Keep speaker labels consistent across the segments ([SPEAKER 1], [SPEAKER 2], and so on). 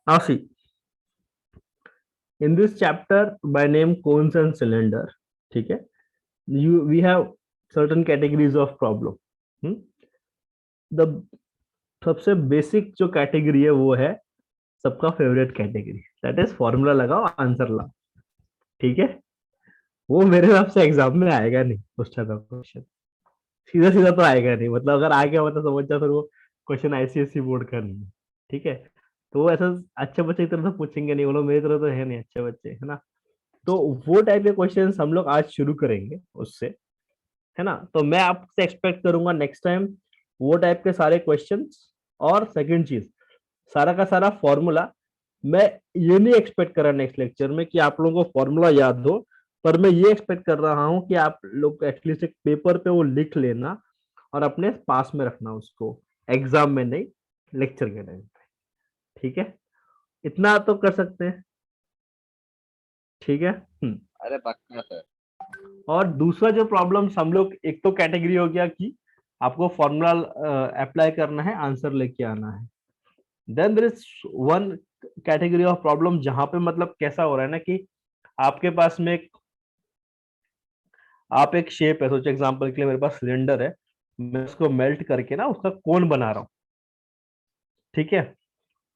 [SPEAKER 1] Now see, in this chapter by name cones and cylinder, ठीक है, we have certain categories of problem. The सबसे basic जो category है वो है सबका favourite category, that is formula लगाओ आंसर लाओ, ठीक है। वो मेरे हिसाब से एग्जाम में आएगा नहीं उस टाइप का क्वेश्चन, सीधा सीधा तो आएगा नहीं, मतलब अगर आ गया मतलब समझ जाओ फिर वो क्वेश्चन आईसीएससी बोर्ड का नहीं है, ठीक है। तो वो ऐसा अच्छे बच्चे की तरह तो पूछेंगे नहीं, वो लोग मेरी तरह तो है नहीं अच्छे बच्चे, है ना। तो वो टाइप के क्वेश्चन हम लोग आज शुरू करेंगे उससे, है ना। तो मैं आपसे एक्सपेक्ट करूंगा नेक्स्ट टाइम वो टाइप के सारे क्वेश्चंस। और सेकंड चीज, सारा का सारा फॉर्मूला, मैं ये नहीं एक्सपेक्ट कर रहा नेक्स्ट लेक्चर में कि आप लोगों को फॉर्मूला याद हो, पर मैं ये एक्सपेक्ट कर रहा हूं कि आप लोग एटलीस्ट एक पेपर पे वो लिख लेना और अपने पास में रखना उसको, एग्जाम में नहीं, लेक्चर के टाइम पे, ठीक है। इतना तो कर सकते हैं, ठीक है।
[SPEAKER 2] अरे पक्का सर।
[SPEAKER 1] और दूसरा जो प्रॉब्लम्स हम लोग, एक तो कैटेगरी हो गया कि आपको फॉर्मूला अप्लाई करना है, आंसर लेके आना है। Then there is one category of problem जहां पे मतलब कैसा हो रहा है ना कि आपके पास में आप एक शेप है, सोचो एग्जांपल के लिए मेरे पास सिलेंडर है, मैं उसको मेल्ट करके ना उसका कोन बना रहा हूँ, ठीक है।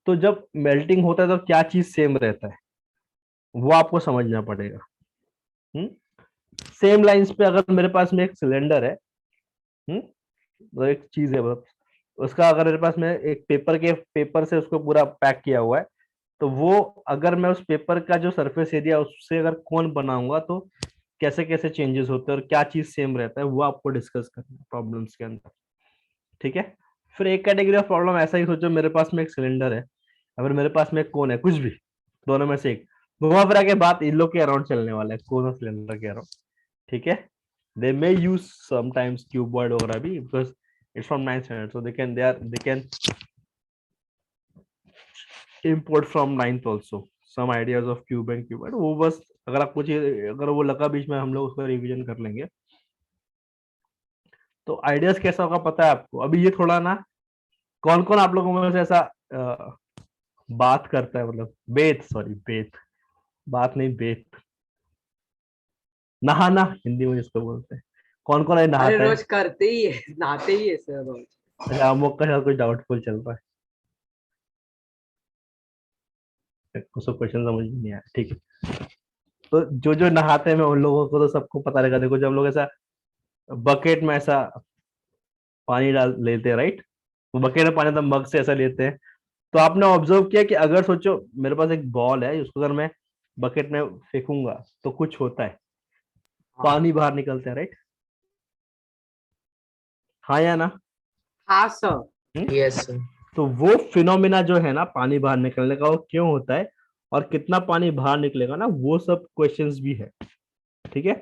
[SPEAKER 1] तो जब मेल्टिंग होता है तो क्या चीज सेम रहता है वो आपको समझना पड़ेगा। सेम लाइंस पे अगर मेरे पास में एक सिलेंडर है, तो एक चीज है मतलब, उसका अगर मेरे पास में एक पेपर से उसको पूरा पैक किया हुआ है, तो वो अगर मैं उस पेपर का जो सरफेस एरिया उससे अगर कोन बनाऊंगा तो कैसे कैसे चेंजेस होते हैं और क्या चीज सेम रहता है वो आपको डिस्कस करना है प्रॉब्लम्स के अंदर, ठीक है। फिर एक कैटेगरी ऑफ प्रॉब्लम ऐसा ही सोचो, मेरे पास में एक सिलेंडर है, अगर मेरे पास में एक कोन है, कुछ भी दोनों में से एक, घुमा फिरा के बात इन लोग के अराउंड चलने वाला है, कोन और सिलेंडर के अराउंड, ठीक है। दे मे यूज समटाइम्स क्यूबॉइड वगैरह भी, because it's from 9th standard, so they can import from 9th also some ideas of cube and cuboid, वो बस अगर आपको चाहिए, अगर वो लगा बीच में हम लोग उसका रिवीजन कर लेंगे। तो आइडियाज कैसा होगा पता है आपको। अभी ये थोड़ा ना, कौन कौन आप लोगों में से ऐसा बात करता है, मतलब बेत, सॉरी बेत, बात नहीं बेत, नहाना हिंदी में जिसको बोलते हैं, कौन कौन है
[SPEAKER 3] अरे
[SPEAKER 1] नहाता है।
[SPEAKER 3] रोज करते ही है, नहाते ही है सर रोज।
[SPEAKER 1] अच्छा अमुक का शायद कुछ डाउटफुल चल रहा है, उसको क्वेश्चन समझ में नहीं आया, ठीक है। तो जो जो नहाते हैं मैं उन लोगों को तो सबको पता रहेगा। देखो जब लोग ऐसा बकेट में ऐसा पानी डाल लेते हैं, राइट, वो बकेट में पानी तो मग से ऐसा लेते हैं। तो आपने ऑब्जर्व किया कि अगर सोचो मेरे पास एक बॉल है, उसको अगर मैं बकेट में फेंकूंगा तो कुछ होता है, पानी बाहर निकलता है, राइट, हाँ या ना।
[SPEAKER 3] हाँ सर।
[SPEAKER 4] Yes sir.
[SPEAKER 1] तो वो फिनोमिना जो है ना पानी बाहर निकलने का, वो क्यों होता है और कितना पानी बाहर निकलेगा ना, वो सब क्वेश्चंस भी है, ठीक है।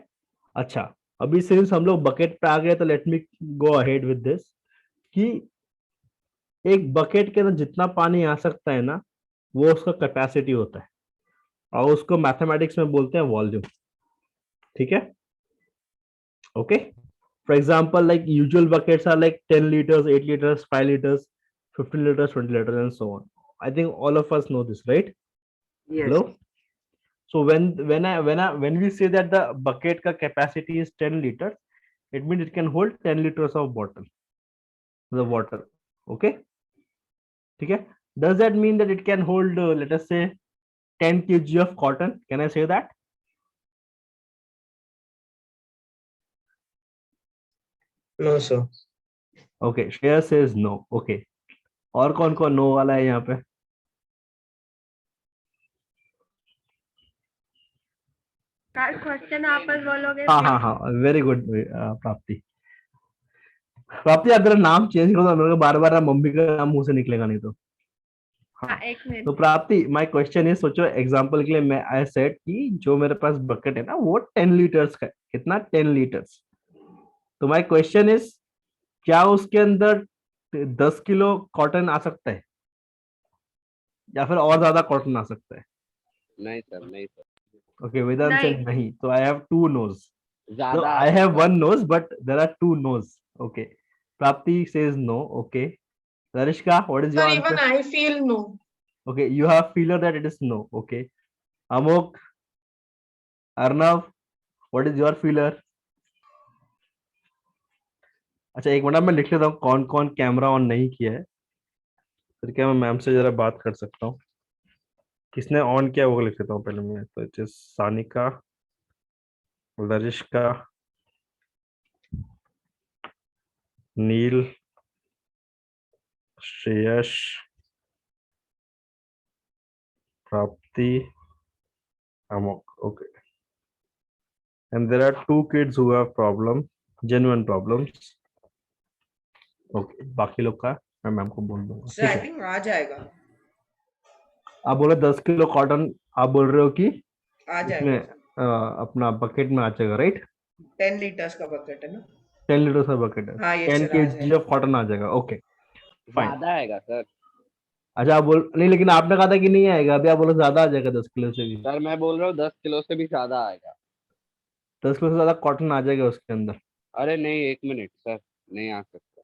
[SPEAKER 1] अच्छा, अभी सिंस हम लोग बकेट पे आ गए तो late me go ahead with this कि एक बकेट के अंदर जितना पानी आ सकता है ना, वो उसका कैपेसिटी होता है, और उसको मैथमेटिक्स में बोलते हैं वॉल्यूम, ठीक है। Okay, for example like usual buckets are like 10 liters, 8 liters, 5 liters, 15 liters, 20 liters and so on. I think all of us know this, right?
[SPEAKER 3] Yes.
[SPEAKER 1] Hello. So when we say that the bucket ka capacity is 10 liters, it means it can hold 10 liters of bottle, the water, okay, ठीक है। Does that mean that it can hold let us say 10 kg of cotton? Can I say that?
[SPEAKER 4] No sir.
[SPEAKER 1] Okay, Shreya says no. Okay, और कौन कौन no वाला है यहाँ पे?
[SPEAKER 5] Question आपस बोलोगे?
[SPEAKER 1] हाँ हाँ हाँ, वेरी गुड प्राप्ति। प्राप्ति आप तेरा नाम चेंज करो तो मेरे को बार बार मम्मी का नाम मुंह से निकलेगा नहीं तो। हाँ,
[SPEAKER 5] एक
[SPEAKER 1] तो
[SPEAKER 5] मिनट।
[SPEAKER 1] प्राप्ति माय क्वेश्चन इज, सोचो एग्जांपल के लिए मैं आई सेड कि जो मेरे पास बकेट है ना वो 10 लीटर्स का है, कितना 10 लीटर्स। तो माय क्वेश्चन इज, क्या उसके अंदर 10 किलो कॉटन आ सकता है या फिर और ज्यादा कॉटन आ सकता है?
[SPEAKER 2] नहीं सर, नहीं सर,
[SPEAKER 1] ओके, वेदांत
[SPEAKER 5] नहीं।
[SPEAKER 1] सेड नहीं, तो I have to knows. No,
[SPEAKER 2] ज्यादा आ
[SPEAKER 1] I have
[SPEAKER 2] सकता है।
[SPEAKER 1] one nose, but there are two nose. Okay. Prapti says no. Okay. Larishka, what is your
[SPEAKER 6] Sir,
[SPEAKER 1] answer?
[SPEAKER 6] even I feel no.
[SPEAKER 1] Okay, you have feeler that it is no. Okay. Amok, Arnav, what is your feeler? अच्छा एक minute मैं लिख लेता हूँ कौन कौन camera on नहीं किया है, फिर क्या मैं मैम से जरा बात कर सकता हूँ. किसने ऑन किया वो लिख लेता हूँ पहले मैं. तो इट इज सानिका, लरिश्का, नील, श्रेयश, प्राप्ति, Amok. Okay. And there are 2 kids who have genuine problems. Okay. बाकी लोग का मैं मैम को बोल दूंगा.
[SPEAKER 6] सर
[SPEAKER 1] ठीक
[SPEAKER 6] आई
[SPEAKER 1] है.
[SPEAKER 6] थिंक आ जाएगा,
[SPEAKER 1] आप बोले 10 किलो कॉटन, आप बोल रहे हो कि
[SPEAKER 6] आ
[SPEAKER 1] इसमें
[SPEAKER 6] जाएगा।
[SPEAKER 1] अपना बकेट में आ जाएगा, राइट?
[SPEAKER 6] 10 लीटर्स का बकेट है ना?
[SPEAKER 1] 10 लीटर का बकेट है.
[SPEAKER 6] हाँ, ये
[SPEAKER 1] 10
[SPEAKER 6] सर आ
[SPEAKER 1] केजी
[SPEAKER 6] जाएगा।
[SPEAKER 1] ऑफ कॉटन आ जाएगा. Okay fine.
[SPEAKER 2] ज्यादा आएगा सर.
[SPEAKER 1] अच्छा आप बोल नहीं, लेकिन आपने कहा था कि नहीं आएगा, अभी आप बोलो ज्यादा आ जाएगा 10 किलो से भी.
[SPEAKER 2] सर मैं बोल रहा हूँ 10 किलो से भी ज्यादा आएगा.
[SPEAKER 1] 10 किलो से ज्यादा कॉटन आ जाएगा उसके अंदर.
[SPEAKER 2] अरे नहीं, 1 मिनट सर, नहीं आ सकता.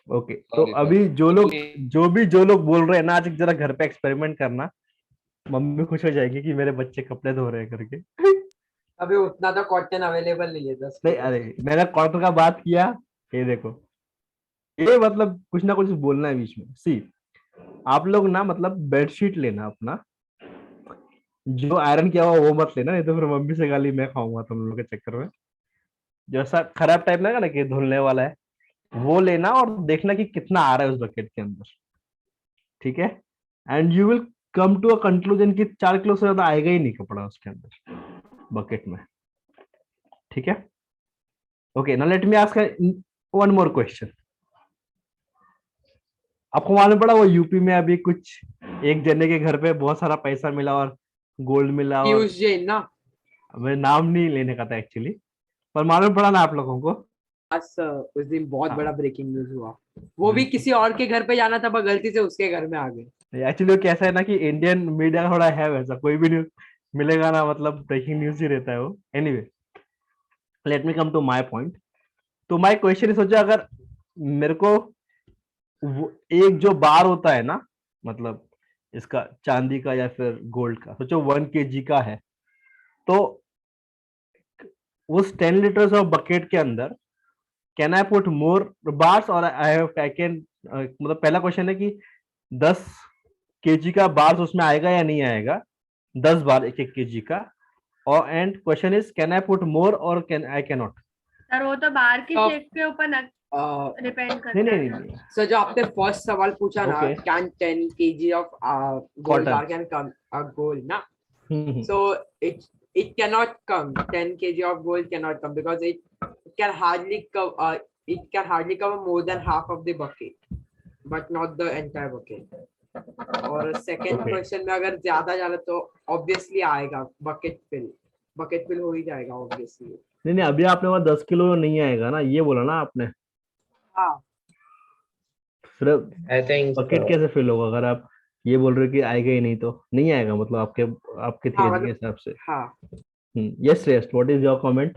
[SPEAKER 1] ओके तो
[SPEAKER 2] Sorry, sir.
[SPEAKER 1] अभी जो
[SPEAKER 2] नहीं.
[SPEAKER 1] लोग बोल रहे हैं ना, आज जरा घर पे एक्सपेरिमेंट करना, मम्मी खुश हो जाएगी कि मेरे बच्चे कपड़े धो रहे हैं करके.
[SPEAKER 3] अभी उतना तो कॉटन अवेलेबल नहीं है 10
[SPEAKER 1] नहीं अरे मैंने कॉटन का बात किया, ये देखो, ये मतलब कुछ ना कुछ बोलना है बीच में. सी आप लोग ना मतलब बेडशीट लेना अपना, जो आयरन किया हुआ वो मत लेना, नहीं तो फिर मम्मी से गाली मैं खाऊंगा तुम लोग के चक्कर में. जैसा खराब टाइप लगा ना कि धुलने वाला है, वो लेना और देखना कि कितना आ रहा है उस बकेट के अंदर. ठीक है. And you will come to a conclusion कि 4 किलो से ज्यादा आएगा ही नहीं कपड़ा उसके अंदर बकेट में. ठीक है. Okay now let me ask one more question. आपको मालूम पड़ा वो यूपी में अभी कुछ एक जने के घर पे बहुत सारा पैसा मिला और गोल्ड मिला, और
[SPEAKER 3] पीयूष जैन ना,
[SPEAKER 1] मैं नाम नहीं लेने का था एक्चुअली, पर मालूम पड़ा ना आप लोगों को.
[SPEAKER 3] आज उस दिन बहुत
[SPEAKER 1] हाँ.
[SPEAKER 3] बड़ा ब्रेकिंग न्यूज हुआ. वो भी किसी और के घर पे जाना था पर गलती से उसके घर में आ गए.
[SPEAKER 1] एक्चुअली कैसा है ना कि इंडियन मीडिया थोड़ा है वैसा, कोई भी न्यूज मिलेगा ना मतलब ब्रेकिंग न्यूज ही रहता है वो. Anyway let me come to my point. तो माय क्वेश्चन है, सोचो अगर मेरे को एक जो बार होता है ना, मतलब इसका चांदी का या फिर गोल्ड का, सोचो 1 kg का है, तो उस 10 लीटर्स ऑफ बकेट के अंदर can I put more bars और आई कैन, मतलब पहला क्वेश्चन है कि 10 kg का बार्स उसमें आएगा या नहीं आएगा, 10 बार 1 kg का. और and question is can I put more or can I can not.
[SPEAKER 5] Sir वो तो बाहर की
[SPEAKER 3] तो-
[SPEAKER 5] शेप के ऊपर डिपेंड करता
[SPEAKER 1] नहीं
[SPEAKER 5] है.
[SPEAKER 1] नहीं नहीं
[SPEAKER 3] सर जो आपने फर्स्ट सवाल पूछा ना,
[SPEAKER 1] Okay.
[SPEAKER 3] Can 10 kg of gold
[SPEAKER 1] Cotton.
[SPEAKER 3] Bar can come gold ना,
[SPEAKER 1] नहीं.
[SPEAKER 3] so it cannot come, 10 kg of gold cannot come because it can hardly cover more than half of the bucket but not the entire bucket. और second
[SPEAKER 1] Okay.
[SPEAKER 3] Question में अगर ज्यादा ज्यादा तो obviously आएगा bucket fill हो ही जाएगा obviously.
[SPEAKER 1] नहीं अभी आपने वहां 10 किलो नहीं आएगा ना, ये बोला ना आपने.
[SPEAKER 3] हाँ
[SPEAKER 1] सिर्फ
[SPEAKER 4] I think
[SPEAKER 1] बकेट कैसे फिल होगा अगर आप ये बोल रहे हो कि आएगा ही नहीं, तो नहीं आएगा मतलब आपके
[SPEAKER 3] हाँ,
[SPEAKER 1] आपके थियरी के
[SPEAKER 3] मतलब-
[SPEAKER 1] हिसाब से.
[SPEAKER 3] हाँ
[SPEAKER 1] yes Shreyas, what is your comment?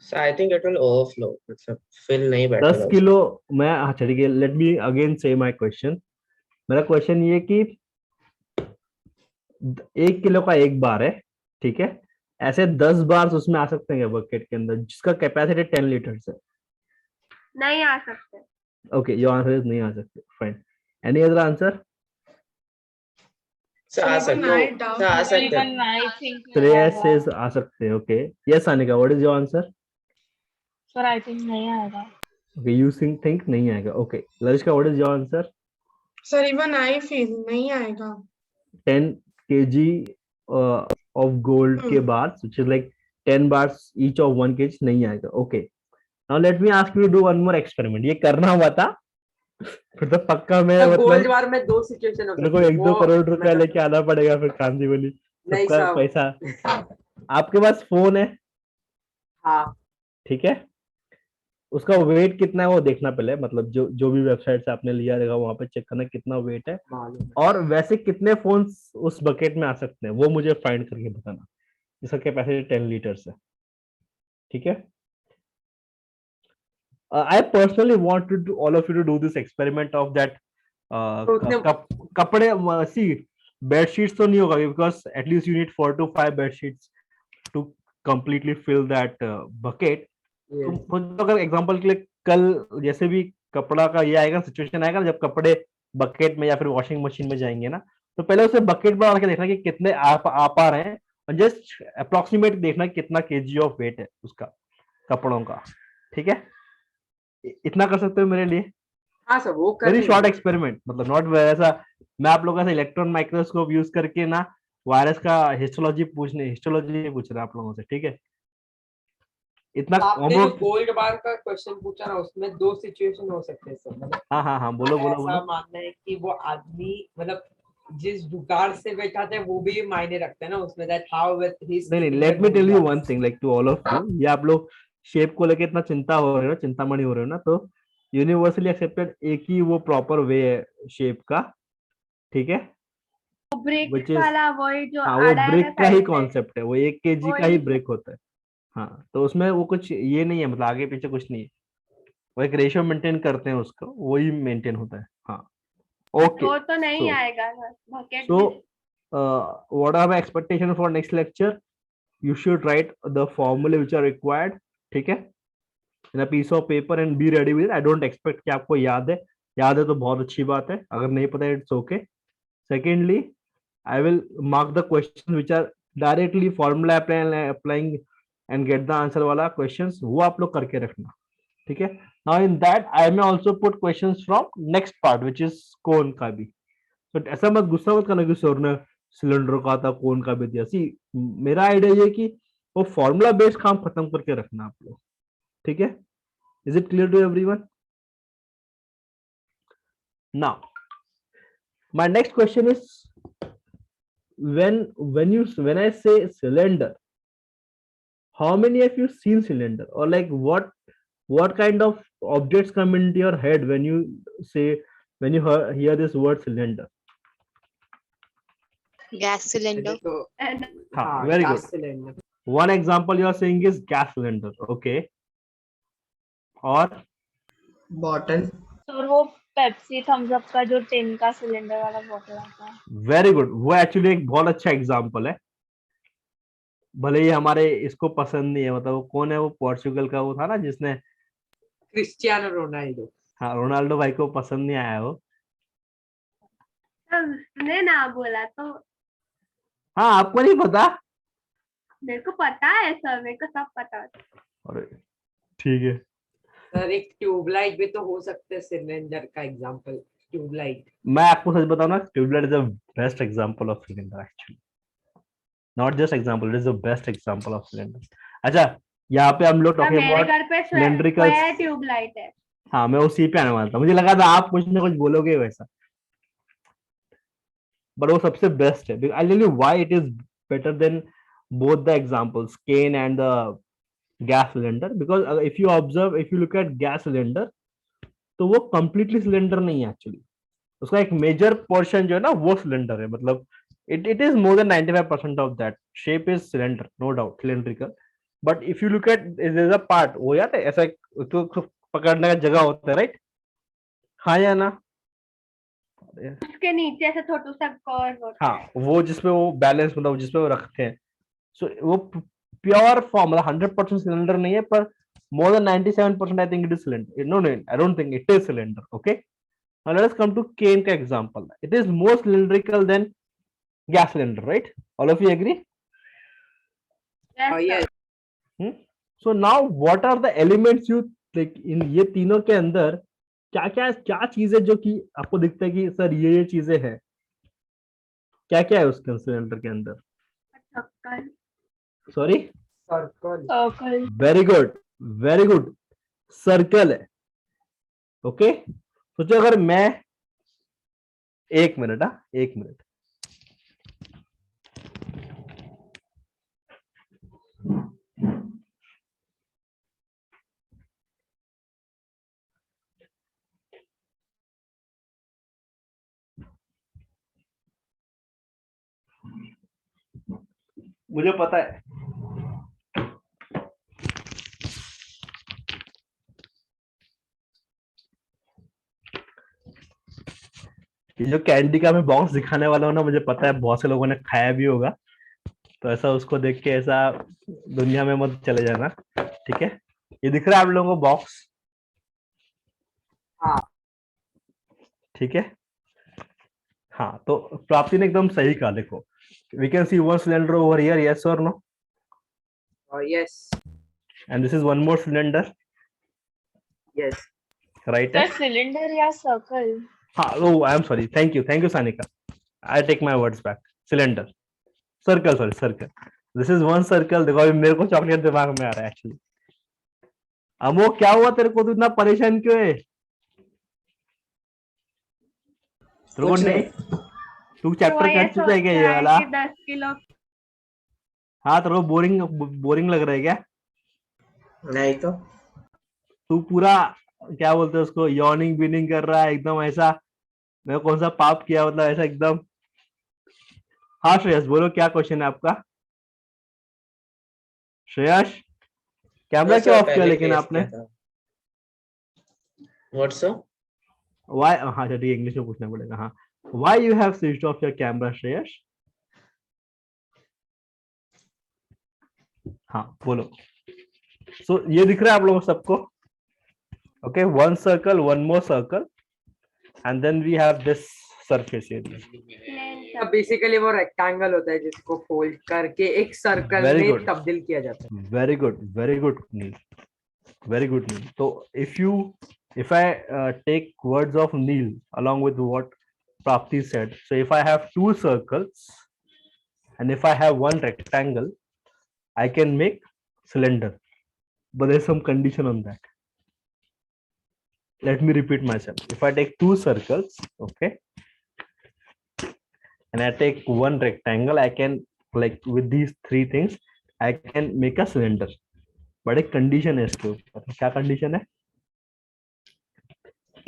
[SPEAKER 4] so I think it will overflow. मतलब fill नहीं
[SPEAKER 1] 10
[SPEAKER 4] बैठेगा.
[SPEAKER 1] किलो मैं, अच्छा ठीक है, लेट मी अगेन से माय क्वेश्चन. मेरा क्वेश्चन ये कि 1 किलो का एक बार है, ठीक है, ऐसे 10 बार उसमें आ सकते हैं बकेट के अंदर जिसका कैपेसिटी 10 लीटर है.
[SPEAKER 5] नहीं आ सकते.
[SPEAKER 1] ओके योर आंसर इज नहीं आ सकते. Fine. Any other answer?
[SPEAKER 4] So आ सकते हैं. So आ सकते हैं.
[SPEAKER 1] श्रेयस सेज आ सकते हैं. Okay yes Anika, what is your answer?
[SPEAKER 7] Sir I think नहीं आएगा.
[SPEAKER 1] ओके यू थिंक नहीं आएगा. Okay Larishka, what is your answer?
[SPEAKER 8] Sir even I feel नहीं आएगा.
[SPEAKER 1] 10 kg of gold के bars, which is like 10 bars each of 1 kg नहीं आएगा. Okay. Now let me ask you to do one more experiment. ये करना हुआ था फिर तो पक्का मैं
[SPEAKER 3] गोल्ड
[SPEAKER 1] मतलब
[SPEAKER 3] बार में दो सिचुएशन
[SPEAKER 1] मेरे को 1-2 करोड़ रुपया लेके आना पड़ेगा फिर कांदी वाली
[SPEAKER 3] नहीं
[SPEAKER 1] सबका
[SPEAKER 3] सर.
[SPEAKER 1] पैसा. आपके पास फोन है,
[SPEAKER 3] हाँ
[SPEAKER 1] ठीक है, उसका वेट कितना है वो देखना पहले, मतलब जो भी वेबसाइट से आपने लिया रहेगा वहां पे चेक करना कितना वेट है,
[SPEAKER 3] मालूम है.
[SPEAKER 1] और वैसे कितने फोन्स उस बकेट में आ सकते हैं वो मुझे फाइंड करके बताना, जिसका कैपेसिटी 10 लीटर्स है. ठीक है. I personally want to do all of you to do this experiment of that
[SPEAKER 3] उसने-
[SPEAKER 1] कपड़े सी बेडशीट्स तो नहीं होगा because at least you need 4 to 5 bedsheets to completely fill that bucket.
[SPEAKER 3] Yes.
[SPEAKER 1] तो अगर एग्जांपल के लिए कल जैसे भी कपड़ा का ये आएगा, सिचुएशन आएगा जब कपड़े बकेट में या फिर वॉशिंग मशीन में जाएंगे ना, तो पहले उसे बकेट में डाल के देखना कि कितने आ पा रहे हैं और जस्ट अप्रोक्सीमेट देखना कितना केजी ऑफ वेट है उसका कपड़ों का। ठीक है, इतना कर सकते हो मेरे लिए।
[SPEAKER 3] हाँ सर, वो कर
[SPEAKER 1] वेरी
[SPEAKER 3] लेंगे।
[SPEAKER 1] शॉर्ट एक्सपेरिमेंट, मतलब नॉट ऐसा मैं आप लोगों से इलेक्ट्रॉन माइक्रोस्कोप यूज करके ना वायरस का हिस्टोलॉजी पूछ रहा आप लोगों से। ठीक है, इतना
[SPEAKER 3] आपने जो
[SPEAKER 1] homework-
[SPEAKER 3] गोल्ड बार का क्वेश्चन पूछा ना, उसमें 2 सिचुएशन हो सकते हैं सर। मतलब
[SPEAKER 1] हाँ बोलो बोलो
[SPEAKER 3] ऐसा
[SPEAKER 1] बोलो।
[SPEAKER 3] मानना है कि वो आदमी मतलब जिस जुगाड़ से बैठा था वो भी मायने रखता है ना उसमें, दैट हाउ विद हिज
[SPEAKER 1] नहीं, let me tell you one thing, like to all of you, ये आप लोग शेप को लेके इतना चिंता हो रहे हो, चिंतामणि हो रहे हो ना, तो यूनिवर्सली एक्सेप्टेड एक ही वो प्रॉपर वे है शेप का। ठीक है,
[SPEAKER 5] ब्रेक
[SPEAKER 1] which is-
[SPEAKER 5] वाला वही जो
[SPEAKER 1] हाँ वो
[SPEAKER 5] आड़ा है
[SPEAKER 1] ब्रेक
[SPEAKER 5] ना
[SPEAKER 1] का ही
[SPEAKER 5] साइड में,
[SPEAKER 1] कॉन्सेप्ट है, वो 1 kg का ही
[SPEAKER 5] वही।
[SPEAKER 1] ब्रेक होता है। हाँ, तो उसमें वो कुछ ये नहीं है, मतलब आगे पीछे कुछ नहीं है, वो एक रेशियो मेंटेन करते हैं उसको, वही मेंटेन होता है। हाँ, ओके।
[SPEAKER 5] वो तो नहीं
[SPEAKER 1] so-
[SPEAKER 5] आएगा सर बकेट
[SPEAKER 1] So,
[SPEAKER 5] में।
[SPEAKER 1] what are my expectation for next lecture? You should write the formula which are required. ठीक है, in a piece of paper and be ready with it. I don't expect कि आपको याद है तो बहुत अच्छी बात है, अगर नहीं पता है it's okay. Secondly, I will mark the questions which are directly formula applying and get the answer वाला questions, वो आप लोग करके रखना। ठीक है, now in that I may also put questions from next part which is cone का भी। तो ऐसा मत गुस्सा मत करना कि सर ने सिलेंडर का था, कौन का भी दिया। सी मेरा आइडिया ये कि वो फॉर्मूला बेस्ड काम खत्म करके रखना आप लोग। ठीक है, is it clear to everyone? Now my next question is when I say cylinder, how many of you seen cylinder, or like what kind of objects come into your head when you hear this word cylinder?
[SPEAKER 7] Gas cylinder.
[SPEAKER 3] तो
[SPEAKER 1] हाँ, very good.
[SPEAKER 3] gas cylinder.
[SPEAKER 1] One example you are saying is gas cylinder. Okay. और
[SPEAKER 6] bottle.
[SPEAKER 7] और वो Pepsi Thums up का जो tin का cylinder वाला बोतल आता है।
[SPEAKER 1] वेरी गुड, वो एक्चुअली एक बहुत अच्छा एग्जाम्पल है। भले ही हमारे इसको पसंद नहीं है, मतलब वो कौन है, वो पोर्चुगल का वो था ना जिसने,
[SPEAKER 3] क्रिस्टियानो रोनाल्डो।
[SPEAKER 1] हाँ रोनाल्डो भाई को पसंद नहीं आया वो।
[SPEAKER 5] सर उसने ना बोला तो
[SPEAKER 1] हाँ, आपको नहीं पता?
[SPEAKER 5] मेरे को पता है सर, मेरे को सब पता है।
[SPEAKER 1] अरे ठीक है,
[SPEAKER 3] सर एक ट्यूबलाइट भी तो हो सकता है सिलेंडर का एग्जांपल। ट्यूबलाइट,
[SPEAKER 1] मैं आपको सच बताऊं ना, tube light is the best example of cylinder actually, not just example, it is the best example of cylinder. अच्छा, यहाँ पे हम लोग
[SPEAKER 5] सर
[SPEAKER 1] टॉकिंग
[SPEAKER 5] मेरे
[SPEAKER 1] अबाउट
[SPEAKER 5] घर पे
[SPEAKER 1] cylindrical-
[SPEAKER 5] स्क्वायर ट्यूबलाइट है।
[SPEAKER 1] हाँ, मैं उसी पे आने वाला था, मुझे लगा था आप कुछ ना कुछ बोलोगे वैसा, but वो सबसे बेस्ट है। I'll tell you why it is better than both the examples, cane and the gas cylinder, because if you look at gas cylinder, तो वो completely cylinder नहीं है एक्चुअली, उसका एक मेजर पोर्शन जो है ना वो सिलेंडर है, मतलब it is more than 95% of that shape is cylinder, no doubt cylindrical, but if you look at there is a part, वो याद है ऐसा तो पकड़ने का जगह होता है, राइट? हाँ या ना?
[SPEAKER 5] उसके नीचे से छोटू सा कर्व होता है।
[SPEAKER 1] हाँ, वो जिसपे वो बैलेंस, मतलब जिसपे वो रखते हैं, सो वो प्योर फॉर्म, मतलब 100% सिलेंडर नहीं है, पर more than 97% I think it is cylinder. No, I don't think it is cylinder. Okay, now let us come to cane का example. It is more cylindrical than gas cylinder, right? All of you agree?
[SPEAKER 5] Yes,
[SPEAKER 3] yes.
[SPEAKER 5] sir.
[SPEAKER 1] So now what are the elements you like in ये तीनों के अंदर क्या चीजें जो कि आपको दिखता है कि सर ये चीजें हैं, क्या है उसके सिलेंडर के अंदर?
[SPEAKER 5] Circle.
[SPEAKER 1] Sorry,
[SPEAKER 3] circle.
[SPEAKER 7] Circle.
[SPEAKER 1] Very good, circle है। ओके, सोचो अगर मैं, एक मिनट, मुझे पता है ये जो कैंडी का मैं बॉक्स दिखाने वाला हूँ ना, मुझे पता है बहुत से लोगों ने खाया भी होगा, तो ऐसा उसको देख के ऐसा दुनिया में मत चले जाना, ठीक है। ये दिख रहा है आप लोगों को बॉक्स?
[SPEAKER 3] हाँ।
[SPEAKER 1] ठीक है। हाँ, तो प्राप्ति ने एकदम सही कहा, देखो we can see one cylinder over here, yes और no?
[SPEAKER 3] Yes.
[SPEAKER 1] And this is one more cylinder,
[SPEAKER 3] Yes.
[SPEAKER 1] Right
[SPEAKER 7] sir
[SPEAKER 1] है?
[SPEAKER 7] सिलेंडर या सर्कल?
[SPEAKER 1] हाँ, oh I am sorry, thank you Sanika, I take my words back. Cylinder, circle, sorry circle, this is one circle. देखो अभी मेरे को chocolate दिमाग में आ रहा है एक्चुअली। अमो क्या हुआ तेरे को, तू इतना परेशान क्यों है? तेरे को
[SPEAKER 6] कुछ
[SPEAKER 1] नहीं,
[SPEAKER 6] नहीं।
[SPEAKER 1] तू
[SPEAKER 5] तो
[SPEAKER 1] चैप्टर
[SPEAKER 5] ये
[SPEAKER 1] कर चुका है क्या ये
[SPEAKER 5] सोच रहा
[SPEAKER 1] वाला?
[SPEAKER 5] है कि 10 किलो
[SPEAKER 1] हाँ, तेरे को बोरिंग लग रहा है क्या?
[SPEAKER 6] नहीं तो
[SPEAKER 1] तू पूरा क्या बोलते हैं उसको, यॉर्निंग बीनिंग कर रहा है एकदम ऐसा, मैं कौन सा पाप किया, मतलब ऐसा एकदम। हाँ श्रेयस बोलो, क्या क्वेश्चन है आपका? श्रेयस, कैमरा क्यों
[SPEAKER 4] सर
[SPEAKER 1] ऑफ किया
[SPEAKER 4] पहले
[SPEAKER 1] लेकिन
[SPEAKER 4] फेस
[SPEAKER 1] आपने?
[SPEAKER 4] किया था। What sir?
[SPEAKER 1] वाई, हाँ चलिए इंग्लिश में पूछना पड़ेगा। हाँ, why you have switched off your camera Shreyas? हाँ बोलो। सो ये दिख रहा है आप लोगों को सबको? Okay, one circle, one more circle, and then we have this surface area.
[SPEAKER 3] तो बेसिकली वो रेक्टेंगल होता है जिसको फोल्ड करके एक सर्कल
[SPEAKER 1] Very
[SPEAKER 3] में
[SPEAKER 1] good.
[SPEAKER 3] तब्दील किया जाता है।
[SPEAKER 1] वेरी गुड, वेरी गुड नील, वेरी गुड नील। तो if I take words of Neil along with what Prapti said, so if I have two circles and if I have one rectangle, I can make cylinder, but there's some condition on that. Let me repeat myself. If I take two circles, okay, and I take one rectangle, I can, like with these three things, I can make a cylinder. But एक condition है इसके ऊपर, क्या condition है?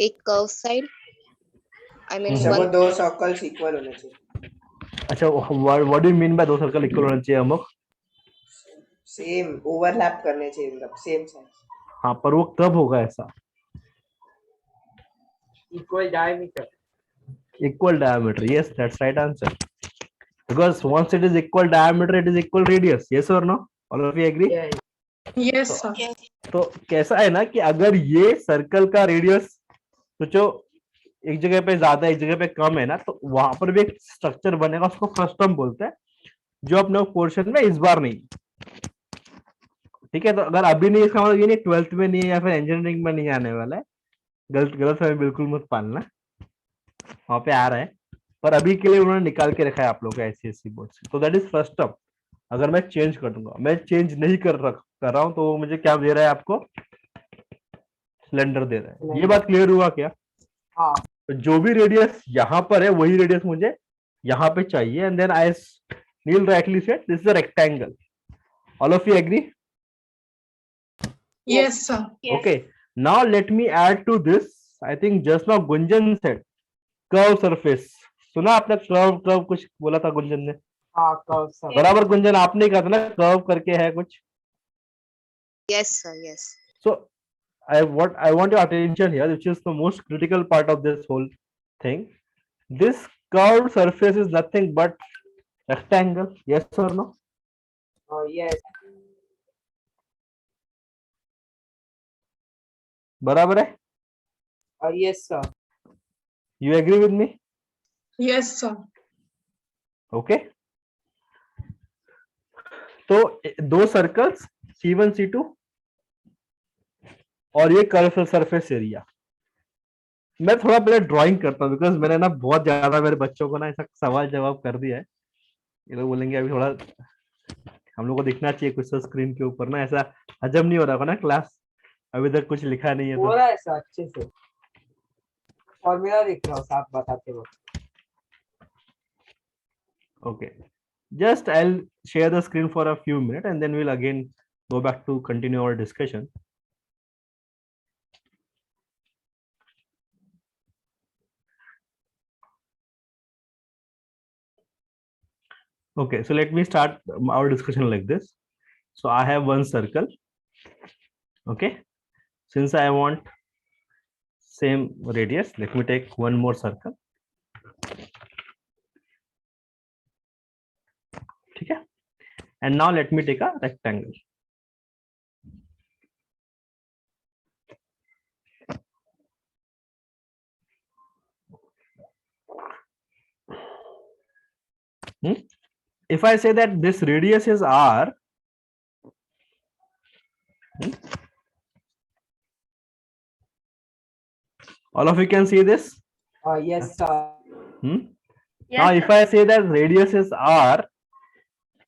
[SPEAKER 9] एक curve side, I mean
[SPEAKER 6] सब
[SPEAKER 9] one
[SPEAKER 6] दो circles equal होने चाहिए।
[SPEAKER 1] अच्छा, what do you mean by दो सर्कल इक्वल होना चाहिए अमुक?
[SPEAKER 6] सेम ओवरलैप करने चाहिए, मतलब सेम साइज।
[SPEAKER 1] हाँ, पर वो कब होगा ऐसा?
[SPEAKER 3] Equal diameter.
[SPEAKER 1] Equal diameter, yes, that's right answer. Because once it is equal diameter, it is equal radius. Yes or no? All of you agree?
[SPEAKER 8] Yes,
[SPEAKER 1] So-
[SPEAKER 8] sir.
[SPEAKER 1] तो कैसा है ना कि अगर ये सर्कल का रेडियस सोचो एक जगह पे ज्यादा एक जगह पे कम है ना, तो वहां पर भी एक स्ट्रक्चर बनेगा, उसको फ्रस्टम बोलते हैं, जो अपने पोर्शन में इस बार नहीं। ठीक है, तो अगर अभी नहीं, इसका मतलब ये नहीं 12th में नहीं है या फिर इंजीनियरिंग में नहीं आने वाला है, गलत फहमी बिल्कुल मत पालना, वहां पे आ रहा है, पर अभी के लिए उन्होंने निकाल के रखा है आप लोग का ICSE बोर्ड से। तो दैट इज फर्स्ट टर्म। अगर मैं चेंज कर दूंगा, मैं चेंज नहीं कर रहा हूं, तो वो मुझे क्या दे रहा है आपको? सिलेंडर दे रहा है। ये बात क्लियर हुआ क्या?
[SPEAKER 3] हाँ।
[SPEAKER 1] तो जो भी रेडियस यहाँ पर है वही रेडियस मुझे यहाँ पे चाहिए, and then I Neil rightly said this is a rectangle. All of you agree?
[SPEAKER 8] Yes, sir.
[SPEAKER 7] Yes.
[SPEAKER 1] Okay, now let me add to this. I think just now Gunjan said curve surface. सुना आपने? Curve कुछ बोला था गुंजन ने?
[SPEAKER 3] हाँ, curve sir.
[SPEAKER 1] बराबर गुंजन, आपने कहा था ना कर्व करके है कुछ?
[SPEAKER 9] Yes sir, yes.
[SPEAKER 1] So I want your attention here, which is the most critical part of this whole thing. This curved surface is nothing but rectangle. Yes or no?
[SPEAKER 3] Yes.
[SPEAKER 1] बराबर है?
[SPEAKER 3] Yes, sir.
[SPEAKER 1] You agree with me?
[SPEAKER 8] Yes, sir.
[SPEAKER 1] Okay. तो दो circles C1 C2 और ये curve surface area. मैं थोड़ा पहले drawing करता हूँ, बिकॉज मैंने ना बहुत ज्यादा मेरे बच्चों को ना ऐसा सवाल जवाब कर दिया है। ये लोग बोलेंगे अभी थोड़ा हम लोग को दिखना चाहिए कुछ तो स्क्रीन के ऊपर ना, ऐसा हजम नहीं हो रहा होगा ना क्लास, अभी तक कुछ लिखा नहीं है
[SPEAKER 3] हो
[SPEAKER 1] तो।
[SPEAKER 3] रहा है सर अच्छे से, फॉर्मूला देख रहा हूँ आप बताते हो।
[SPEAKER 1] Okay, just I'll share the screen for a few minutes and then we'll again go back to continue our discussion. Okay, so let me start our discussion like this. So I have one circle. Okay, since I want same radius, let me take one more circle. And now let me take a rectangle. If I say that this radius is r, all of you can see this.
[SPEAKER 3] Yes, sir.
[SPEAKER 5] Yes,
[SPEAKER 1] Now
[SPEAKER 5] sir.
[SPEAKER 1] if I say that radius is r,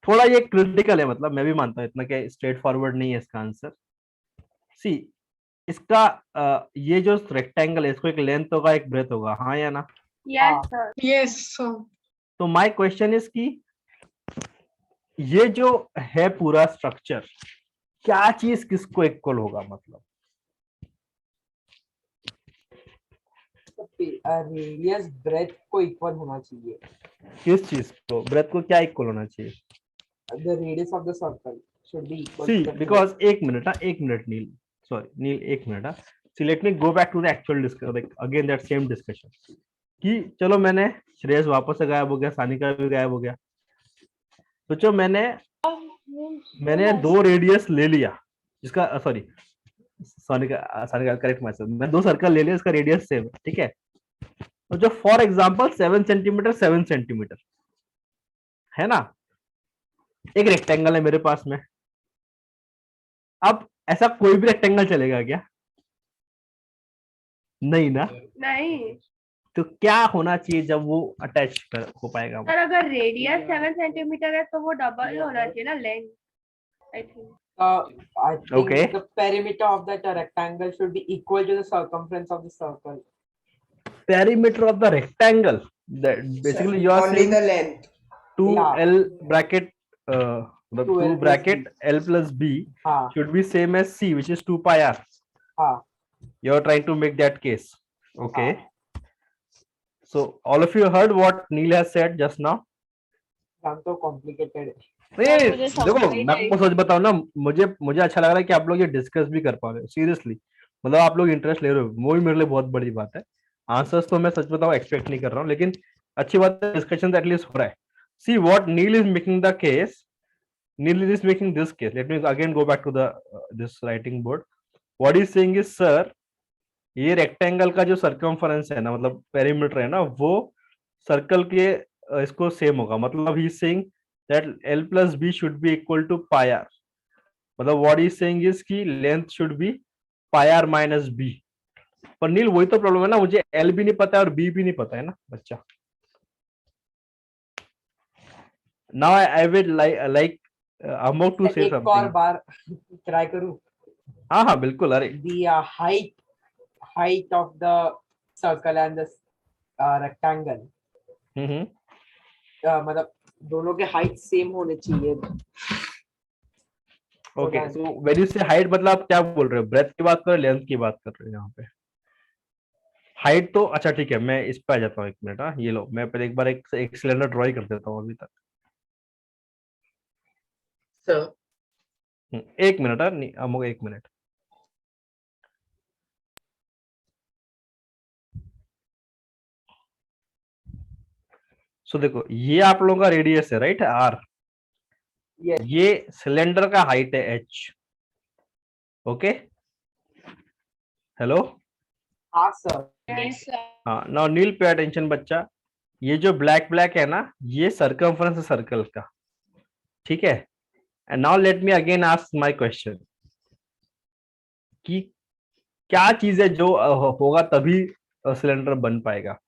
[SPEAKER 1] थोड़ा ये critical है, मतलब मैं भी मानता हूँ इतना क्या स्ट्रेट फॉरवर्ड नहीं है इसका आंसर. सी इसका ये जो रेक्टेंगल है इसको एक लेंथ होगा एक ब्रेथ होगा, हाँ या ना?
[SPEAKER 5] Yes, sir.
[SPEAKER 8] Yes, sir.
[SPEAKER 1] तो माय क्वेश्चन इज कि ये जो है पूरा स्ट्रक्चर, क्या चीज किसको इक्वल होगा? मतलब
[SPEAKER 3] रेडियस ब्रेथ को इक्वल होना चाहिए.
[SPEAKER 1] किस चीज को? ब्रेथ को क्या इक्वल होना चाहिए?
[SPEAKER 3] The radius of the circle should be equal
[SPEAKER 1] see
[SPEAKER 3] to the
[SPEAKER 1] because एक मिनट नील, सॉरी नील, एक मिनट. See let me go back to the actual discussion, again that same discussion. कि चलो मैंने श्रेयस वापस से गायब हो गया, सानिका भी गायब हो गया. तो जो मैंने दो रेडियस ले लिया, जिसका सॉरी सानिका करेक्ट माइसेल्फ, मैं दो सर्कल ले लिया, इसका रेडियस सेम है, ठीक है. तो जो फॉर एग्जांपल 7 सेंटीमीटर 7 सेंटीमीटर है ना, एक रेक्टेंगल है मेरे पास में. अब ऐसा कोई भी रेक्टेंगल चलेगा क्या? नहीं ना.
[SPEAKER 5] नहीं
[SPEAKER 1] तो क्या होना चाहिए जब वो अटैच हो पाएगा?
[SPEAKER 5] सर, अगर रेडियस 7 सेंटीमीटर है तो वो डबल होना चाहिए ना length, I think.
[SPEAKER 3] I think
[SPEAKER 1] Okay.
[SPEAKER 3] the perimeter of that rectangle should be equal to the circumference of the circle.
[SPEAKER 1] Perimeter of the rectangle, that basically you are
[SPEAKER 6] Only
[SPEAKER 1] saying
[SPEAKER 6] the length.
[SPEAKER 1] 2l bracket the 2
[SPEAKER 3] 2l plus
[SPEAKER 1] bracket
[SPEAKER 3] b.
[SPEAKER 1] l plus b
[SPEAKER 3] हाँ
[SPEAKER 1] should be same as c, which is 2 pi r.
[SPEAKER 3] हाँ
[SPEAKER 1] You are trying to make that case. Okay. So all of you heard what Neil has said just now.
[SPEAKER 3] काम तो complicated है.
[SPEAKER 1] नहीं
[SPEAKER 7] मुझे समझ
[SPEAKER 1] देखो,
[SPEAKER 7] नहीं
[SPEAKER 1] मैं
[SPEAKER 7] आई।
[SPEAKER 1] आपको सच बताऊं ना, मुझे अच्छा लग रहा है कि आप लोग ये डिस्कस भी कर पा रहे हो सीरियसली. मतलब आप लोग इंटरेस्ट ले रहे हो, वो भी मेरे लिए बहुत बड़ी बात है. आंसर्स तो मैं सच बताऊं एक्सपेक्ट नहीं कर रहा हूं, लेकिन अच्छी बात है डिस्कशन एटलीस्ट हो रहा है. See what Neil is making the case. Neil is making this case. Let me again go back to the this writing board. What he is saying is, sir, ये रेक्टेंगल का जो circumference है ना, मतलब perimeter है ना, वो circle के इसको सेम होगा. मतलब he is saying that l plus b should be equal to pi r. मतलब what he is saying is कि length should be pi r minus b. पर नील वही तो प्रॉब्लम है ना, मुझे l भी नहीं पता है और b भी नहीं पता है ना बच्चा. Now I will like I'm about to say
[SPEAKER 3] एक और
[SPEAKER 1] something.
[SPEAKER 3] बार try करूँ.
[SPEAKER 1] हाँ हाँ बिल्कुल. अरे
[SPEAKER 3] The height of the circle and the rectangle. मतलब दोनों के हाइट सेम होने चाहिए.
[SPEAKER 1] ओके. सो व्हेन यू से हाइट, मतलब आप क्या बोल रहे हो? ब्रेथ की बात कर रहे हो, लेंथ की बात कर रहे हो? यहाँ पे हाइट तो अच्छा ठीक है, मैं इस पे आ जाता हूँ. एक मिनट. हाँ ये लो, मैं पहले एक बार एक सिलेंडर ड्रॉ कर देता हूँ अभी तक. एक मिनट. अमोक एक मिनट. सो देखो, ये आप लोगों का रेडियस है, राइट? आर.
[SPEAKER 3] Yes.
[SPEAKER 1] ये सिलेंडर का हाइट है एच. ओके. हेलो.
[SPEAKER 3] हाँ सर.
[SPEAKER 7] Yes, sir.
[SPEAKER 1] हाँ. नाउ नील पे अटेंशन बच्चा. ये जो ब्लैक है ना, ये सर्कमफरेंस है सर्कल का, ठीक है. And now let me again ask my question कि क्या चीज है जो होगा तभी सिलेंडर बन पाएगा.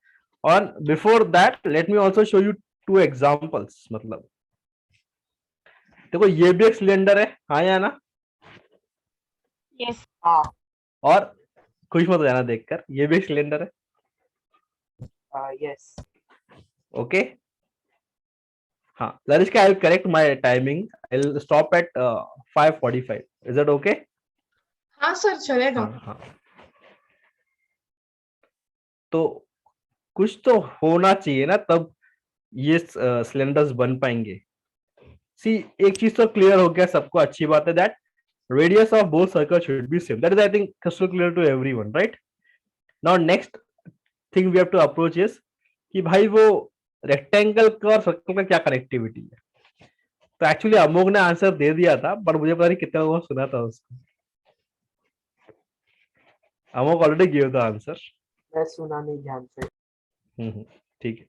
[SPEAKER 1] और before that let me also show you 2 examples. मतलब देखो, ये भी एक सिलेंडर है, हाँ या ना?
[SPEAKER 7] Yes.
[SPEAKER 3] हाँ.
[SPEAKER 1] और खुश मत हो जाना देखकर, ये भी एक सिलेंडर है.
[SPEAKER 3] Yes.
[SPEAKER 1] ओके. हाँ Larishka, I will correct my timing. I will stop at 5:45. Is it okay?
[SPEAKER 8] हाँ सर चलेगा.
[SPEAKER 1] हाँ. तो कुछ तो होना चाहिए ना, तब ये सिलेंडर्स बन पाएंगे. सी एक चीज तो क्लियर हो गया सबको, अच्छी बात है. That radius of both circle should be same. That is I think crystal clear to everyone, right? Now next thing we have to approach is कि भाई वो रेक्टेंगल का और सर्कल का क्या कनेक्टिविटी है. तो एक्चुअली अमोक ने आंसर दे दिया था, पर मुझे पता नहीं कितना लोगों ने सुना था उसको। Amok already give the answer.
[SPEAKER 3] मैं सुना नहीं ध्यान से।
[SPEAKER 1] ठीक है।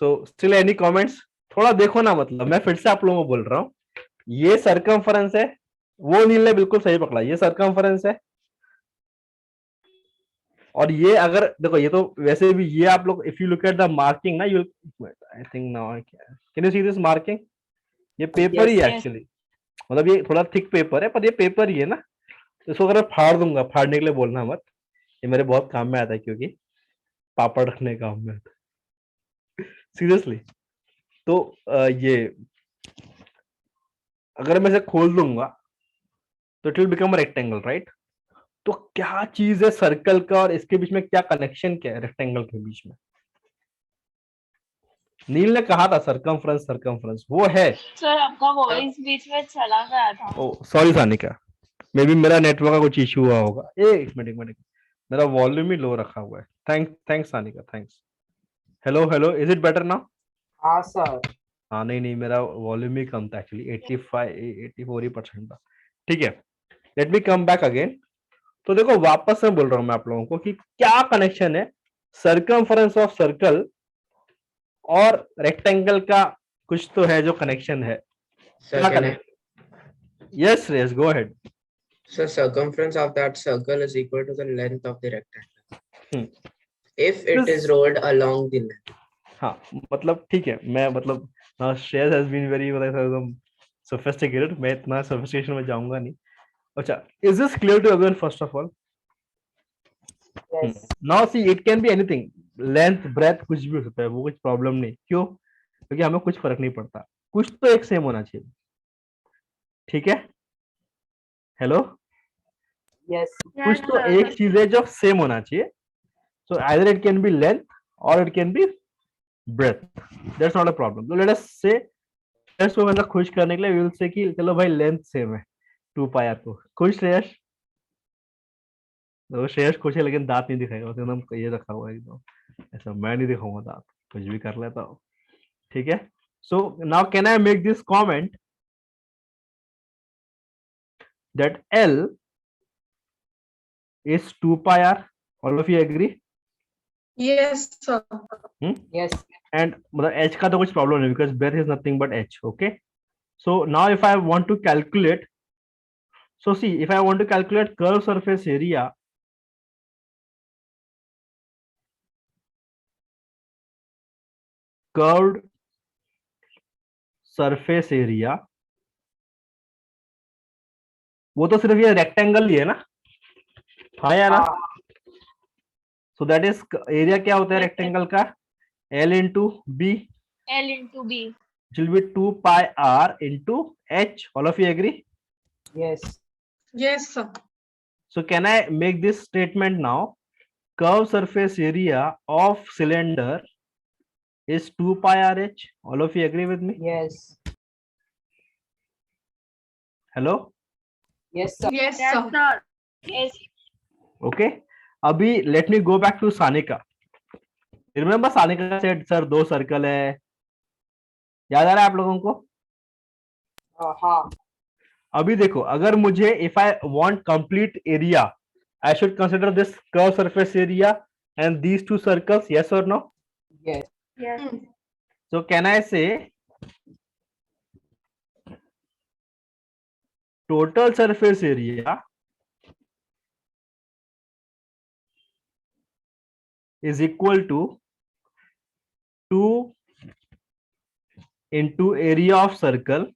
[SPEAKER 1] So still any comments? थोड़ा देखो ना, मतलब मैं फिर से आप लोगों को बोल रहा हूँ, ये सरकमफरेंस है, वो नील ने बिल्कुल सही पकड़ा, ये सरकमफरेंस है। और ये अगर देखो, ये तो वैसे भी ये आप लोग if you look at the marking ना, you I think now can you see this marking? ये पेपर ही है एक्चुअली, मतलब ये थोड़ा थिक पेपर है, पर ये पेपर ही है ना। तो इसको अगर मैं फाड़ दूंगा, फाड़ने के लिए बोलना मत, ये मेरे बहुत काम में आता है, क्योंकि पापड़ रखने काम में आता है सीरियसली। तो ये अगर मैं इसे खोल दूंगा तो it will become rectangle, right? तो क्या चीज है सर्कल का और इसके बीच में, क्या कनेक्शन क्या है रेक्टेंगल के बीच में? नील ने कहा था सरकमफ्रेंस, सरकमफ्रेंस वो है।
[SPEAKER 7] सर आपका वॉइस बीच में चला गया था।
[SPEAKER 1] ओ सॉरी सानिका, मे बी मेरा नेटवर्क का कुछ इशू हुआ होगा। एक मिनट, मेरा वॉल्यूम ही लो रखा हुआ है। Thanks Sanika, thanks. Hello hello, is it better now?
[SPEAKER 3] हाँ सर।
[SPEAKER 1] हाँ नहीं, मेरा वॉल्यूम ही कम था एक्चुअली, 84% था। ठीक है, late me come back again. तो देखो वापस से बोल रहा हूं मैं आप लोगों को कि क्या कनेक्शन है सर्कमफरेंस ऑफ सर्कल और रेक्टेंगल का। कुछ तो है जो कनेक्शन है।
[SPEAKER 4] Sir,
[SPEAKER 1] क्या
[SPEAKER 4] can I?
[SPEAKER 1] यस रेस, go ahead.
[SPEAKER 4] So circumference of that circle is equal to the length of the rectangle. If it is rolled along the length.
[SPEAKER 1] हाँ मतलब ठीक है, मैं मतलब श्रेयस हैज बीन वेरी एकदम सोफिस्टिकेटेड, मैं इतना सोफिस्टिकेशन में जाऊंगा नहीं। अच्छा, is this clear to everyone first of all? Now see, it can be anything, length breadth कुछ भी हो सकता है, वो कुछ प्रॉब्लम नहीं। क्यों? क्योंकि हमें कुछ फर्क नहीं पड़ता, कुछ तो एक सेम होना चाहिए। ठीक है, हेलो,
[SPEAKER 3] यस।
[SPEAKER 1] कुछ तो एक चीज है जो सेम होना चाहिए। So either it can be length or it can be breath, that's not a problem. तो लेट अस से, इसको मतलब खुश करने के लिए विल से कि चलो भाई लेंथ सेम है 2 पाई आर। को खुश श्रेयस? तो श्रेयस खुश है लेकिन दांत नहीं दिखाएगा, उसने एकदम ये रखा हुआ है एकदम ऐसा। मैं नहीं दिखाऊंगा दांत, कुछ भी कर लेता हूँ। ठीक है, so now can I make this comment that L is 2 pi r? All of you agree?
[SPEAKER 8] Yes, sir.
[SPEAKER 3] Yes.
[SPEAKER 1] And मतलब h का तो कुछ प्रॉब्लम नहीं, because breadth is nothing but h. Okay, so now if I want to calculate, so see, if I want to calculate curved surface area, curved surface area, वो तो सिर्फ ये rectangle ही है ना? हाँ या ना? सो दैट इज एरिया क्या होता है रेक्टेंगल का? L into B,
[SPEAKER 7] L into B.
[SPEAKER 1] which will be 2 pi r into h. All of you agree?
[SPEAKER 3] Yes.
[SPEAKER 8] Yes, sir.
[SPEAKER 1] So can I make this statement now? Curved surface area of cylinder is 2 pi rh. All of you agree with me?
[SPEAKER 3] Yes.
[SPEAKER 1] Hello?
[SPEAKER 3] Yes sir.
[SPEAKER 8] Yes,
[SPEAKER 5] Yes,
[SPEAKER 8] sir.
[SPEAKER 5] sir.
[SPEAKER 7] Yes.
[SPEAKER 1] Okay. अभी let me go back to Sanika. Remember Sanika said sir 2 circle है, याद आ रहा है आप लोगों को?
[SPEAKER 3] हाँ।
[SPEAKER 1] अभी देखो, अगर मुझे if I want complete area, I should consider this curved surface area and these 2 circles, yes or no?
[SPEAKER 3] Yes.
[SPEAKER 5] Yes.
[SPEAKER 1] So can I say total surface area is equal to 2 into area of circle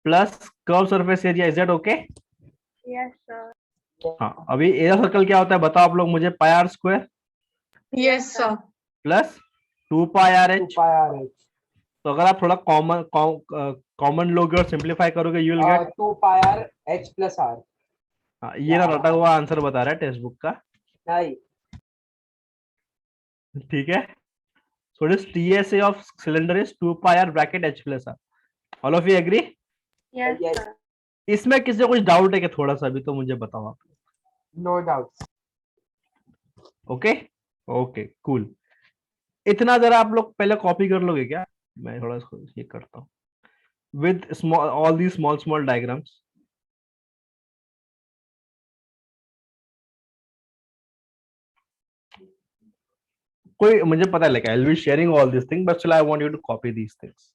[SPEAKER 1] plus curved surface area? Is that okay?
[SPEAKER 5] Yes, sir.
[SPEAKER 1] हाँ, अभी area circle क्या होता है बताओ आप लोग मुझे? Pi r square
[SPEAKER 8] Yes, sir.
[SPEAKER 1] Plus 2 pi r
[SPEAKER 3] 2
[SPEAKER 1] H.
[SPEAKER 3] pi r h।
[SPEAKER 1] तो अगर आप थोड़ा कॉमन लोगे और सिंप्लीफाई करोगे, you will get
[SPEAKER 3] 2 pi r h plus r।
[SPEAKER 1] ये ना रटा हुआ आंसर बता रहा है टेक्स्ट बुक का।
[SPEAKER 3] नहीं।
[SPEAKER 1] ठीक है, so this TSA of cylinder is 2 pi r bracket h plus r. All of you agree?
[SPEAKER 5] Yes,
[SPEAKER 3] Yes.
[SPEAKER 5] sir.
[SPEAKER 1] इसमें किसी को कुछ डाउट है क्या? थोड़ा सा भी तो मुझे बताओ आप।
[SPEAKER 3] No doubt.
[SPEAKER 1] Okay, okay cool. इतना जरा आप लोग पहले कॉपी कर लोगे क्या? मैं थोड़ा इसको ये करता हूँ with small all the small small diagrams. कोई मुझे पता है, like I will be sharing all this thing but still I want you to copy these things.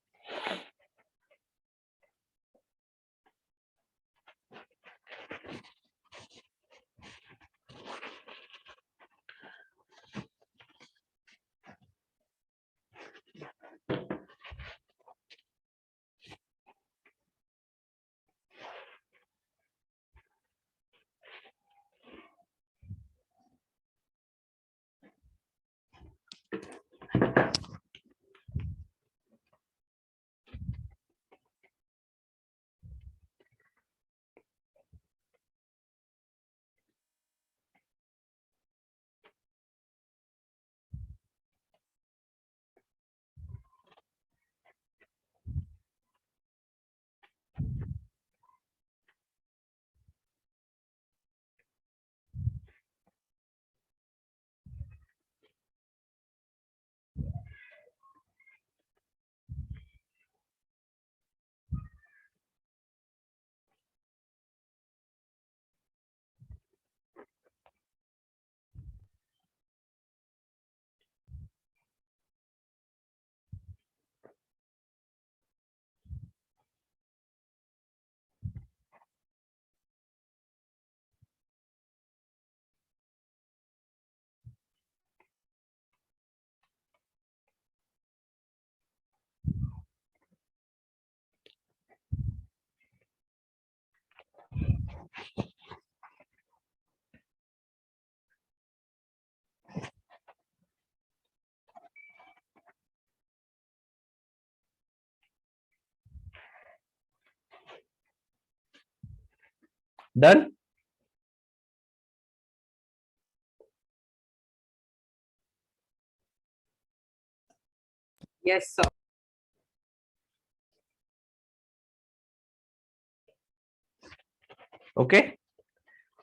[SPEAKER 1] Done.
[SPEAKER 3] Yes, sir.
[SPEAKER 1] Okay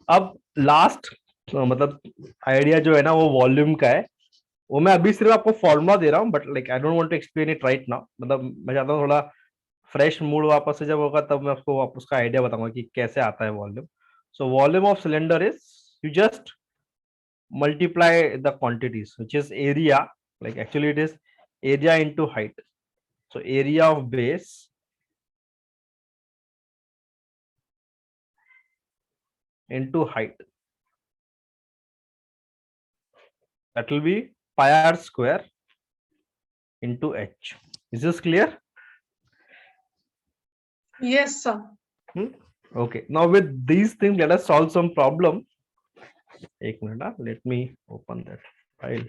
[SPEAKER 1] अब लास्ट मतलब आइडिया जो है ना वो वॉल्यूम का है। वो मैं अभी सिर्फ आपको फॉर्मूला दे रहा हूँ but like I don't want to explain it right now. मतलब मैं चाहता हूँ थोड़ा फ्रेश मूड वापस से जब होगा तब मैं आपको वापस का आइडिया बताऊंगा कि कैसे आता है volume. So volume of cylinder is you just multiply the quantities which is area, like actually it is area into height. So area of base into height, that will be pi r square into h. Is this clear?
[SPEAKER 8] Yes, sir.
[SPEAKER 1] Okay, now with these things let us solve some problem. एक minute, let me open that file.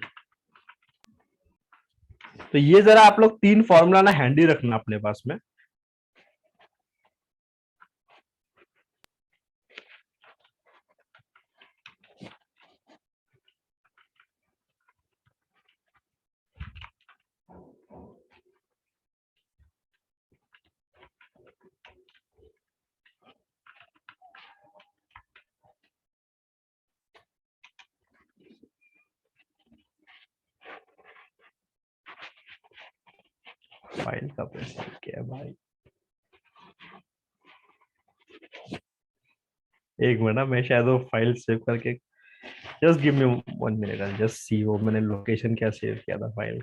[SPEAKER 1] तो ये जरा आप लोग 3 formula ना handy रखना अपने पास में। फाइल का पैसा क्या है भाई? एक मिनट, मैं शायद वो फाइल सेव करके, just give me 1 minute, I just see वो मैंने लोकेशन क्या सेव किया था file.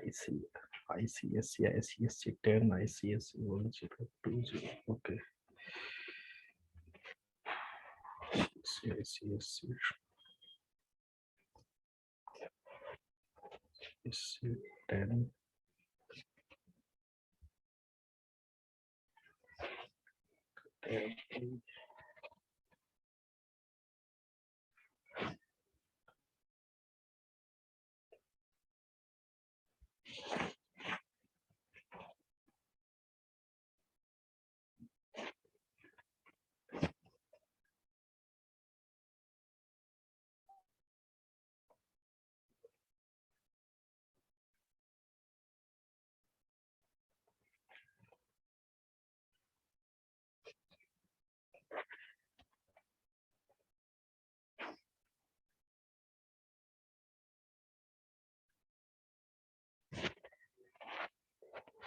[SPEAKER 1] IC, ICSC, ICSC 10, ICSC 1020. Okay. ICSC 10.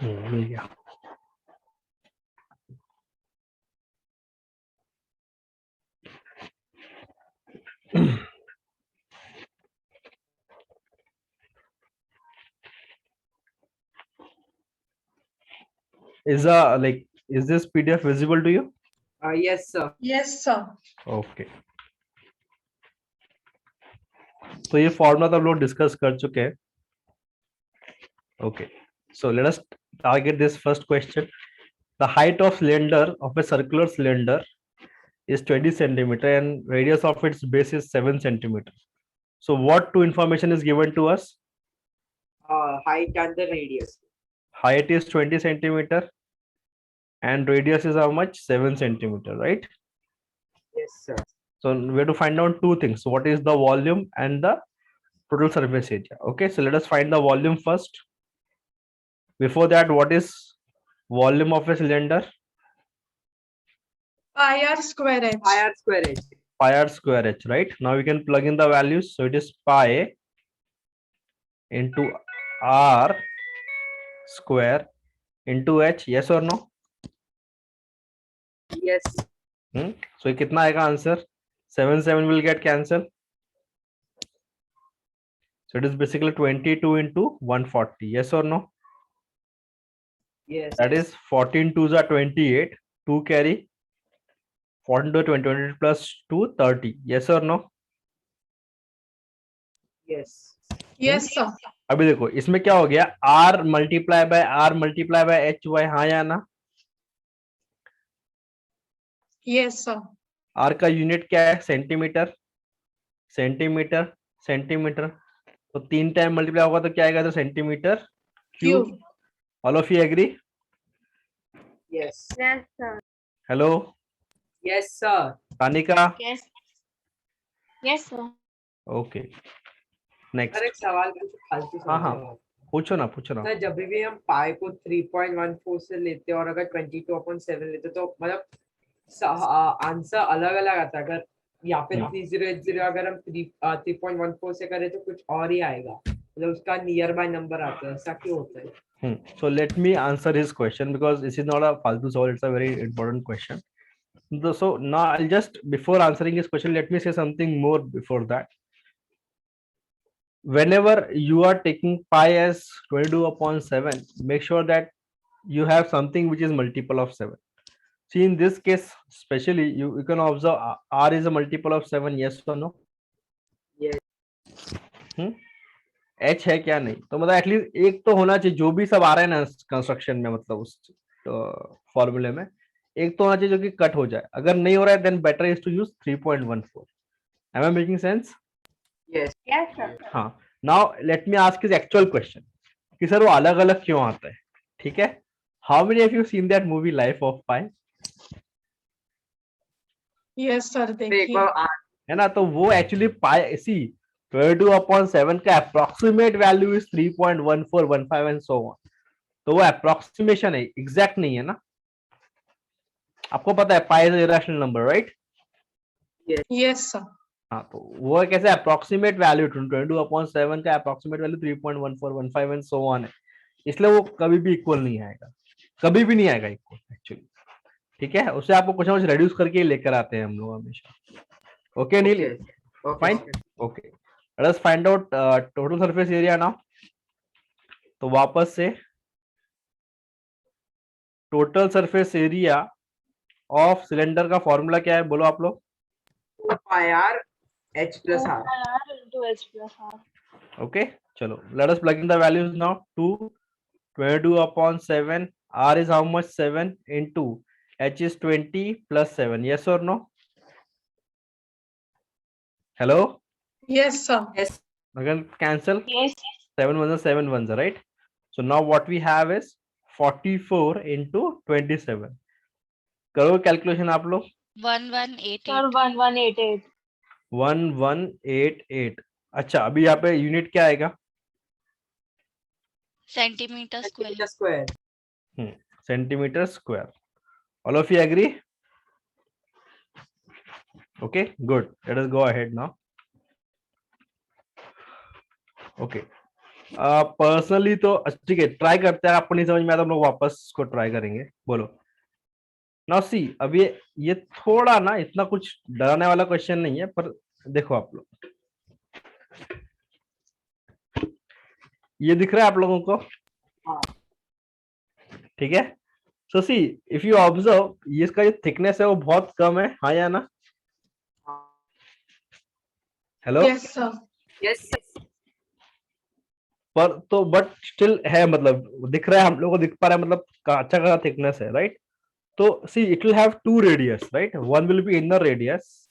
[SPEAKER 1] मिल गया. Is is this PDF visible to you?
[SPEAKER 3] Yes, sir.
[SPEAKER 8] Yes, sir.
[SPEAKER 1] Okay. तो ये फॉर्मूला तो हम लोग डिस्कस कर चुके हैं. Okay. So let us target this first question. The height of cylinder of a circular cylinder is 20 centimeter and radius of its base is 7 centimeter. So what two information is given to us?
[SPEAKER 3] Height and the radius.
[SPEAKER 1] Height is 20 centimeter and radius is how much? 7 centimeter, right?
[SPEAKER 3] Yes, sir.
[SPEAKER 1] So we have to find out two things. What is the volume and the total surface area? Okay, so let us find the volume first. Before that, what is volume of a cylinder?
[SPEAKER 8] Pi r square h.
[SPEAKER 3] Pi r square h.
[SPEAKER 1] Pi r square h, right? Now we can plug in the values. So it is pi into r square into h. Yes or no?
[SPEAKER 3] Yes.
[SPEAKER 1] So ये कितना आएगा answer? 7 will get cancelled. So it is basically 22 into 140. Yes or no?
[SPEAKER 3] Yes.
[SPEAKER 1] That is 14 2s are 28. 2 carry. 14 to 20, 20 plus 2, 30. Yes or no?
[SPEAKER 3] Yes.
[SPEAKER 8] Yes, sir.
[SPEAKER 1] अभी देखो इसमें क्या हो गया? R multiply by H y, हाँ या ना?
[SPEAKER 8] Yes, sir.
[SPEAKER 1] R का यूनिट क्या है? सेंटीमीटर. Centimeter centimeter. तो 3 टाइम मल्टीप्लाई होगा तो क्या आएगा? तो centimeter cube.
[SPEAKER 8] Cube.
[SPEAKER 1] All of you agree?
[SPEAKER 3] Yes.
[SPEAKER 5] Yes, sir.
[SPEAKER 1] Hello
[SPEAKER 3] Yes, sir.
[SPEAKER 1] Tanika?
[SPEAKER 7] Yes. Yes, sir.
[SPEAKER 1] Okay
[SPEAKER 3] sir
[SPEAKER 1] next.
[SPEAKER 3] एक सवाल पूछो फालतू
[SPEAKER 1] हाँ, हाँ.
[SPEAKER 3] सवाल।
[SPEAKER 1] पूछो ना पूछो ना.
[SPEAKER 3] सर जब भी हम पाई को 3.14 से लेते हैं और अगर 22/7 लेते हैं, तो मतलब आंसर अलग अलग आता है. अगर यहाँ पे 3080 अगर हम 3.14 से करें तो कुछ और ही आएगा, मतलब उसका नियर बाय नंबर आता है. ऐसा क्यों होता है?
[SPEAKER 1] So let me answer his question because this is not a faltu sawal, it's a very important question. So now I'll just, before answering his question, let me say something more before that. Whenever you are taking pi as 22/7, make sure that you have something which is multiple of 7. See, in this case especially, you can observe r is a multiple of 7. Yes or no?
[SPEAKER 3] Yes.
[SPEAKER 1] h है क्या? नहीं. तो मतलब at least एक तो होना चाहिए. जो भी सब आ रहा है ना कंस्ट्रक्शन में, मतलब उस फॉर्मूले में एक तो होना चाहिए जो कि कट हो जाए. अगर नहीं हो रहा है then better is to use 3.14. Am I making sense?
[SPEAKER 3] Yes.
[SPEAKER 5] Yes, sir.
[SPEAKER 1] हाँ. Now let me ask his actual question कि सर वो अलग अलग क्यों आता है? ठीक है. How many of you seen that movie Life of Pi?
[SPEAKER 8] Yes, sir.
[SPEAKER 3] तो एक
[SPEAKER 8] देखिए.
[SPEAKER 3] बार
[SPEAKER 1] है ना. तो वो एक्चुअली पाई सी 22/7 का approximate value is 3.1415 and so on. तो वो अप्रोक्सीमेशन है, एग्जैक्ट नहीं है ना. आपको पता है pi is irrational number, right?
[SPEAKER 8] Yes, sir.
[SPEAKER 1] हाँ. तो वो कैसे अप्रोक्सीमेट वैल्यू 22/7 का approximate value 3.1415 and so on है. इसलिए वो कभी भी इक्वल नहीं आएगा, कभी भी नहीं आएगा इक्वल एक्चुअली. ठीक है. उससे आपको कुछ ना कुछ रेड्यूस करके लेकर आते हैं हम लोग हमेशा. Okay Neel? Fine. Okay. Let us find out total surface area now. तो वापस से total surface area of cylinder का फॉर्मूला क्या है? बोलो आप लोग.
[SPEAKER 3] Pi r h plus r.
[SPEAKER 7] R into H plus R.
[SPEAKER 1] Okay. चलो let us plug in the values now. 22/7. r is how much? 7 into h is 20 plus 7. Yes or no? Hello?
[SPEAKER 8] Yes, sir.
[SPEAKER 3] Yes.
[SPEAKER 1] Again cancel.
[SPEAKER 7] Yes.
[SPEAKER 1] 7 ones are 7 ones, right? So now what we have is 44 into 27. करो calculation आप लोग.
[SPEAKER 9] 1188.
[SPEAKER 7] Sir, 1188.
[SPEAKER 1] 1188. अच्छा, अभी यहाँ पे unit क्या आएगा?
[SPEAKER 9] Centimeter square.
[SPEAKER 3] Centimeter square.
[SPEAKER 1] Centimetre square. All of you agree? Okay, good. Let us go ahead now. Okay. Personally तो ठीक है, ट्राई करते हैं, आपको नहीं समझ में आया तो हम लोग वापस इसको ट्राई करेंगे। बोलो। नाउ सी, अब ये थोड़ा ना इतना कुछ डराने वाला क्वेश्चन नहीं है, पर देखो आप लोग, ये दिख रहा है आप लोगों को?
[SPEAKER 3] हाँ।
[SPEAKER 1] ठीक है। सो सी, इफ यू ऑब्जर्व, ये इसका जो थिकनेस है वो बहुत कम है, हाँ या ना? हेलो।
[SPEAKER 8] Yes, sir.
[SPEAKER 3] यस
[SPEAKER 1] पर तो बट स्टिल है, मतलब दिख रहा है, हम लोग को दिख पा रहा है, मतलब अच्छा खासा थिकनेस है, राइट? तो see, it will have two radius, right? One will be inner radius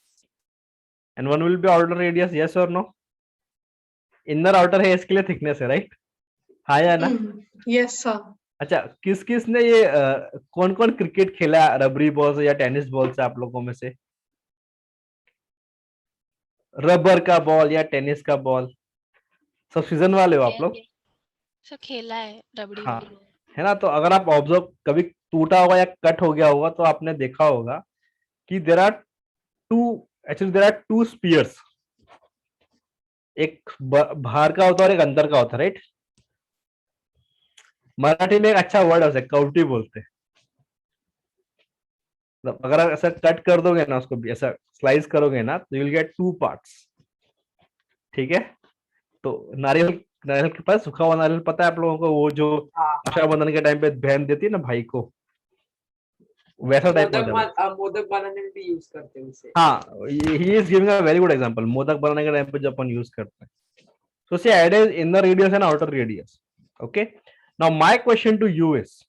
[SPEAKER 1] and one will be outer radius, yes और नो? इनर आउटर है, इसके लिए थिकनेस है, राइट? हाँ या ना?
[SPEAKER 8] Yes, sir.
[SPEAKER 1] अच्छा, किस किस ने ये कौन कौन क्रिकेट खेला रबरी बॉल से या टेनिस बॉल से आप लोगों में से? रबर का बॉल या टेनिस का बॉल? सब सीजन वाले हो आप लोग?
[SPEAKER 9] सर खेला है रबड़ी
[SPEAKER 1] हाँ,
[SPEAKER 9] भी।
[SPEAKER 1] है ना? तो अगर आप ऑब्जर्व, कभी टूटा होगा या कट हो गया होगा तो आपने देखा होगा कि there are two, actually there are two spheres, एक बाहर का होता है और एक अंदर का होता है, राइट? मराठी में एक अच्छा वर्ड है, कवटी बोलते हैं। मतलब अगर आप ऐसा कट कर दोगे ना, उसको भी ऐसा स्लाइस करोगे ना, तो you will get two parts. ठीक है। तो नारियल, नारियल के पास सूखा हुआ नारियल पता है आप लोगों को, वो जो रक्षाबंधन के टाइम पे बहन देती है ना भाई को, वैसा टाइप में होता है।
[SPEAKER 3] मोदक बनाने में भी यूज करते हैं उसे।
[SPEAKER 1] हाँ, he is giving a very good example, modak बनाने के टाइम पे जो अपन यूज करते हैं। So see, idea is inner radius and outer radius. Okay, now my question to you is,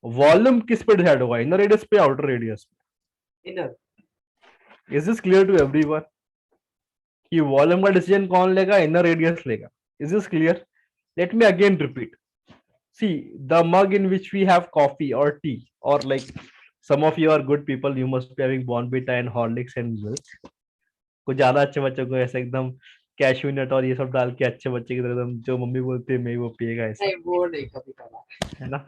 [SPEAKER 1] volume किस पे डिसाइड होगा, इनर रेडियस पे, आउटर रेडियस पे?
[SPEAKER 3] Inner.
[SPEAKER 1] Is this clear to everyone कि वॉल्यूम का डिसीजन कौन लेगा, इनर रेडियस लेगा? Is this clear? Let me again repeat. See, the mug in which we have coffee or tea, or like some of you are good people, you must be having Bournvita and Horlicks and milk. कुछ ज्यादा अच्छे बच्चों को ऐसा एकदम cashew नट और ये सब डाल के अच्छे बच्चे की तरह एकदम, जो मम्मी बोलती है मैं वो पिएगा, ऐसा,
[SPEAKER 3] नहीं वो नहीं कभी करा।
[SPEAKER 1] है ना?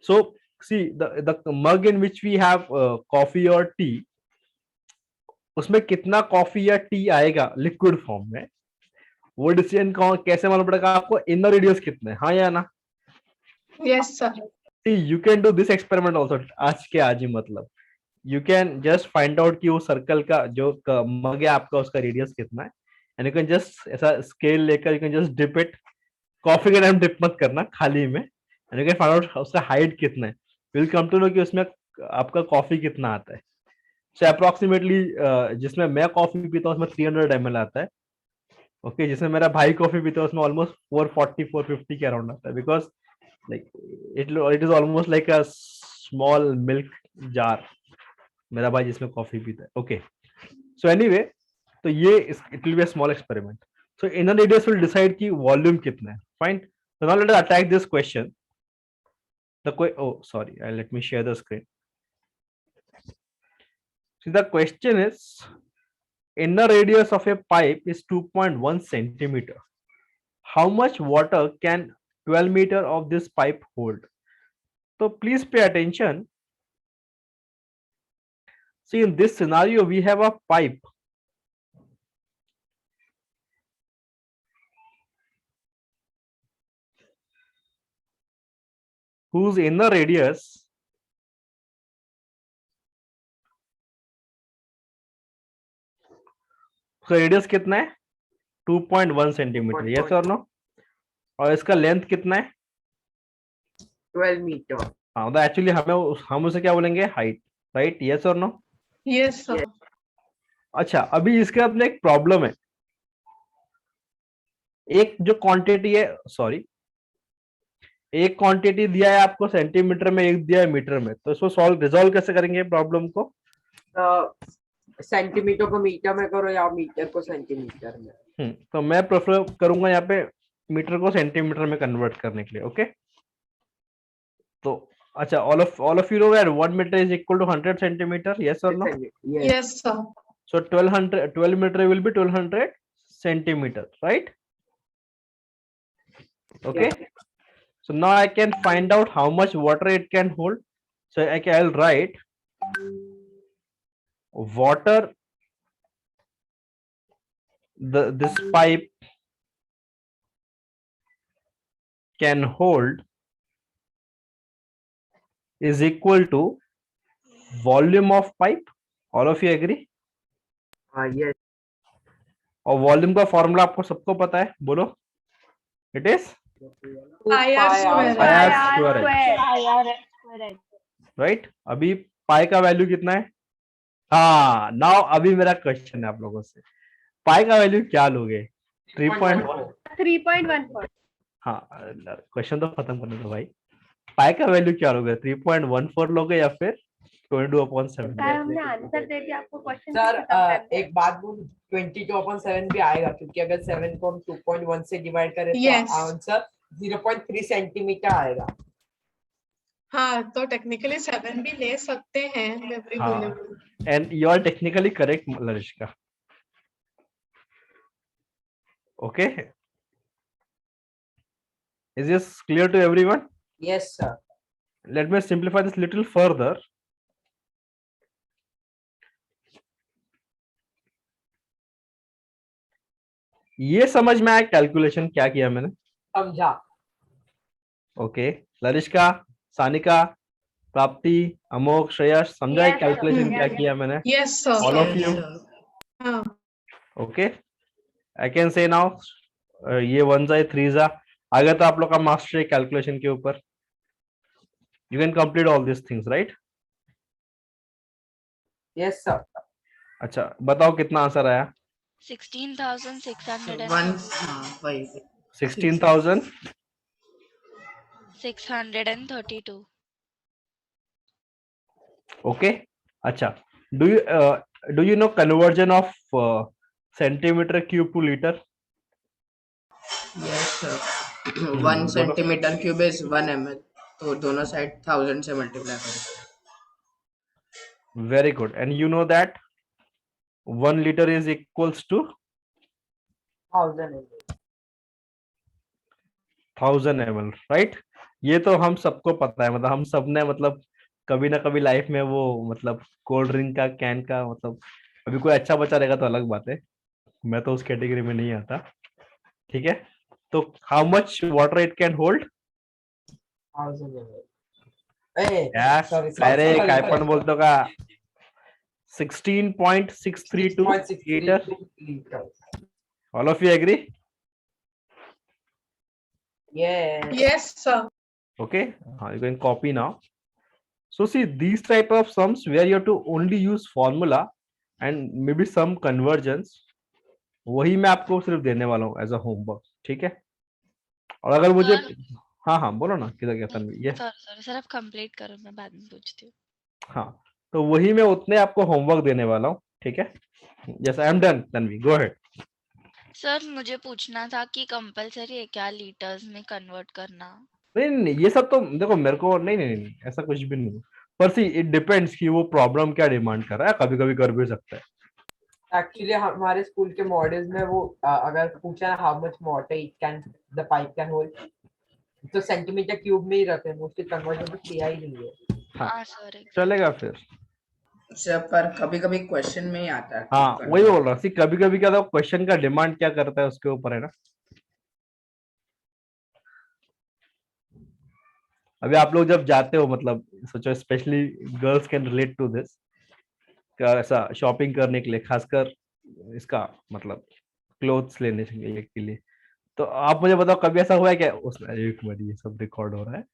[SPEAKER 1] So see, the mug in which we have coffee or tea, उसमें कितना कॉफी या टी आएगा लिक्विड फॉर्म में, वो डिसीजन कौन, कैसे मालूम पड़ेगा आपको? इनर रेडियस कितना है, हाँ या ना?
[SPEAKER 8] Yes, sir.
[SPEAKER 1] See, you can do this experiment also, आज के आज ही, मतलब you can just find out कि वो सर्कल का जो मग है आपका, उसका रेडियस कितना है, एंड यू कैन जस्ट ऐसा स्केल लेकर you can just dip it. Coffee के टाइम डिप मत करना खाली में, and you can find out उसका हाइट कितना है। You will come to know कि उसमें आपका कॉफी कितना आता है। सो अप्रोक्सीमेटली जिसमें मैं कॉफी पीता हूँ उसमें 300 ml आता है। ओके, जिसमें मेरा भाई कॉफी पीता है उसमें ऑलमोस्ट 440 450 के अराउंड आता है, because like it is almost like a small milk jar, मेरा भाई जिसमें कॉफी पीता है। ओके, सो एनीवे, तो ये it will be a small experiment. So inner radius will decide की वॉल्यूम कितना है। Fine, so now let us attack this question. The oh sorry, let me share the screen. So the question is, inner radius of a pipe is 2.1 centimeter. How much water can 12 meter of this pipe hold? So please pay attention. See, in this scenario, we have a pipe. Whose inner radius radius कितना है? 2.1 centimetre, yes और no? और इसका length कितना है?
[SPEAKER 3] 12 metre.
[SPEAKER 1] हाँ, तो actually हम उसे क्या बोलेंगे? Height, right? यस और नो?
[SPEAKER 8] Yes, sir.
[SPEAKER 1] अच्छा, अभी इसके अपने एक प्रॉब्लम है। एक जो क्वांटिटी है, सॉरी, एक क्वांटिटी दिया है आपको सेंटीमीटर में, एक दिया है मीटर में, तो इसको रिजॉल्व कैसे करेंगे प्रॉब्लम को?
[SPEAKER 3] सेंटीमीटर को मीटर में करो या मीटर को सेंटीमीटर में।
[SPEAKER 1] तो मैं प्रेफर करूंगा यहाँ पे मीटर को सेंटीमीटर में कन्वर्ट करने के लिए। ओके, तो अच्छा, all of you know that 1 meter is equal to 100 centimeter, yes और no?
[SPEAKER 8] Yes, sir.
[SPEAKER 1] So 12 meter will be 1200 centimeter, right? Okay. So now I can find out how much water it can hold. So I'll write water, this pipe can hold is equal to volume of pipe. All of you agree?
[SPEAKER 3] Yes.
[SPEAKER 1] और volume का formula आपको सबको पता है, बोलो. It is
[SPEAKER 8] IR square.
[SPEAKER 1] IR
[SPEAKER 5] IR
[SPEAKER 1] square.
[SPEAKER 5] square.
[SPEAKER 7] IR
[SPEAKER 1] right. अभी पाई का value कितना है? हाँ, नाउ अभी मेरा क्वेश्चन है आप लोगों से, पाई का वैल्यू क्या लोगे? 3.1.
[SPEAKER 5] 3.14.
[SPEAKER 1] हाँ, क्वेश्चन तो खत्म करने दो भाई. पाई का वैल्यू क्या लोगे? 3.14 लोगे या फिर 22/7?
[SPEAKER 5] सर हमने आंसर दे दिया, आपको क्वेश्चन
[SPEAKER 3] सर
[SPEAKER 5] खत्म करना है.
[SPEAKER 3] एक बात बोलूं, 22/7 भी आएगा, क्योंकि अगर 7 को हम 2.1 से डिवाइड करें
[SPEAKER 8] Yes.
[SPEAKER 3] तो आंसर 0.3 सेंटीमीटर आएगा.
[SPEAKER 8] हाँ, तो टेक्निकली 7 भी ले सकते हैं. मेमोरी
[SPEAKER 1] हाँ.
[SPEAKER 8] बोले
[SPEAKER 1] and you are technically correct Larishka. Okay, is this clear to everyone?
[SPEAKER 3] Yes, sir.
[SPEAKER 1] Let me simplify this little further. ये समझ में आया कैलकुलेशन क्या किया मैंने?
[SPEAKER 3] समझा.
[SPEAKER 1] ओके, लरिष्का, सानिका, प्राप्ति, अमोक, श्रेयस, समझा है
[SPEAKER 5] Yes,
[SPEAKER 1] कैलकुलेशन
[SPEAKER 5] sir.
[SPEAKER 1] क्या किया मैंने?
[SPEAKER 8] Yes, sir.
[SPEAKER 1] All of you?
[SPEAKER 8] हाँ.
[SPEAKER 1] Okay, I can say now ये 1 जा 3 जा आ गया, तो आप लोग का मास्टर है कैलकुलेशन के ऊपर. You can complete all this things, right?
[SPEAKER 3] Yes, sir.
[SPEAKER 1] अच्छा, बताओ कितना आंसर आया?
[SPEAKER 9] 16,600
[SPEAKER 4] One, why?
[SPEAKER 1] 16,000.
[SPEAKER 9] 632.
[SPEAKER 1] ओके. अच्छा, do you know conversion of centimetre cube two litre?
[SPEAKER 4] Yes, sir. 1 centimeter cube is 1 ml. तो दोनों साइड 1000 से मल्टीप्लाई करें.
[SPEAKER 1] Very good. And you know that 1 liter is equals to 1000 ml, right? ये तो हम सबको पता है, मतलब हम सब ने मतलब कभी ना कभी लाइफ में वो मतलब कोल्ड ड्रिंक का कैन का मतलब, अभी कोई अच्छा बच्चा रहेगा तो अलग बात है, मैं तो उस कैटेगरी में नहीं आता. ठीक है, तो how much water it can hold?
[SPEAKER 3] 1000 ml. Hey,
[SPEAKER 1] yes,
[SPEAKER 3] sorry, sorry,
[SPEAKER 1] अरे
[SPEAKER 3] sorry,
[SPEAKER 1] काय
[SPEAKER 3] sorry.
[SPEAKER 1] पण बोलतो का? 16.632 liter.
[SPEAKER 3] 6.632 liters.
[SPEAKER 1] All of you agree?
[SPEAKER 3] Yes.
[SPEAKER 8] Yes, sir.
[SPEAKER 1] Okay, you can copy now. So see, these type of sums where you have to only use formula and maybe some conversions, वही मैं आपको सिर्फ देने वाला हूँ as a homework. ठीक है, और अगर मुझे हाँ हाँ बोलो ना, किधर गया तन्वी? ये
[SPEAKER 9] सॉरी सर, आप कंप्लीट करो, मैं बाद में पूछती हूँ.
[SPEAKER 1] हाँ, तो वही मैं उतने आपको होमवर्क देने वाला हूँ. ठीक है, yes I am done. Tanvi go ahead.
[SPEAKER 9] Sir मुझे पूछना था कि कंपलसरी है क्या लीटर्स में कन्वर्ट करना?
[SPEAKER 1] नहीं, ये सब तो देखो मेरे को नहीं, ऐसा कुछ भी नहीं. पर सी इट डिपेंड्स कि वो प्रॉब्लम क्या डिमांड कर रहा है, कभी कभी कर भी सकता है.
[SPEAKER 3] एक्चुअली हमारे स्कूल के मॉडल्स में वो अगर पूछा ना how much water it can the pipe can hold, तो सेंटीमीटर क्यूब में ही रखते हैं, मोस्टली कन्वर्जन तो किया ही नहीं है.
[SPEAKER 9] हाँ सर,
[SPEAKER 1] चलेगा फिर.
[SPEAKER 4] सर पर कभी कभी क्वेश्चन में ही आता है.
[SPEAKER 1] हाँ वही बोल रहा. सी कभी कभी क्या था, क्वेश्चन का डिमांड क्या करता है उसके ऊपर है ना. अभी आप लोग जब जाते हो, मतलब सोचो specially girls can relate to this, ऐसा शॉपिंग करने के लिए, खासकर इसका मतलब क्लोथ्स लेने के लिए, तो आप मुझे बताओ कभी ऐसा हुआ है क्या? उसमें एक मिनट, ये सब रिकॉर्ड हो रहा है.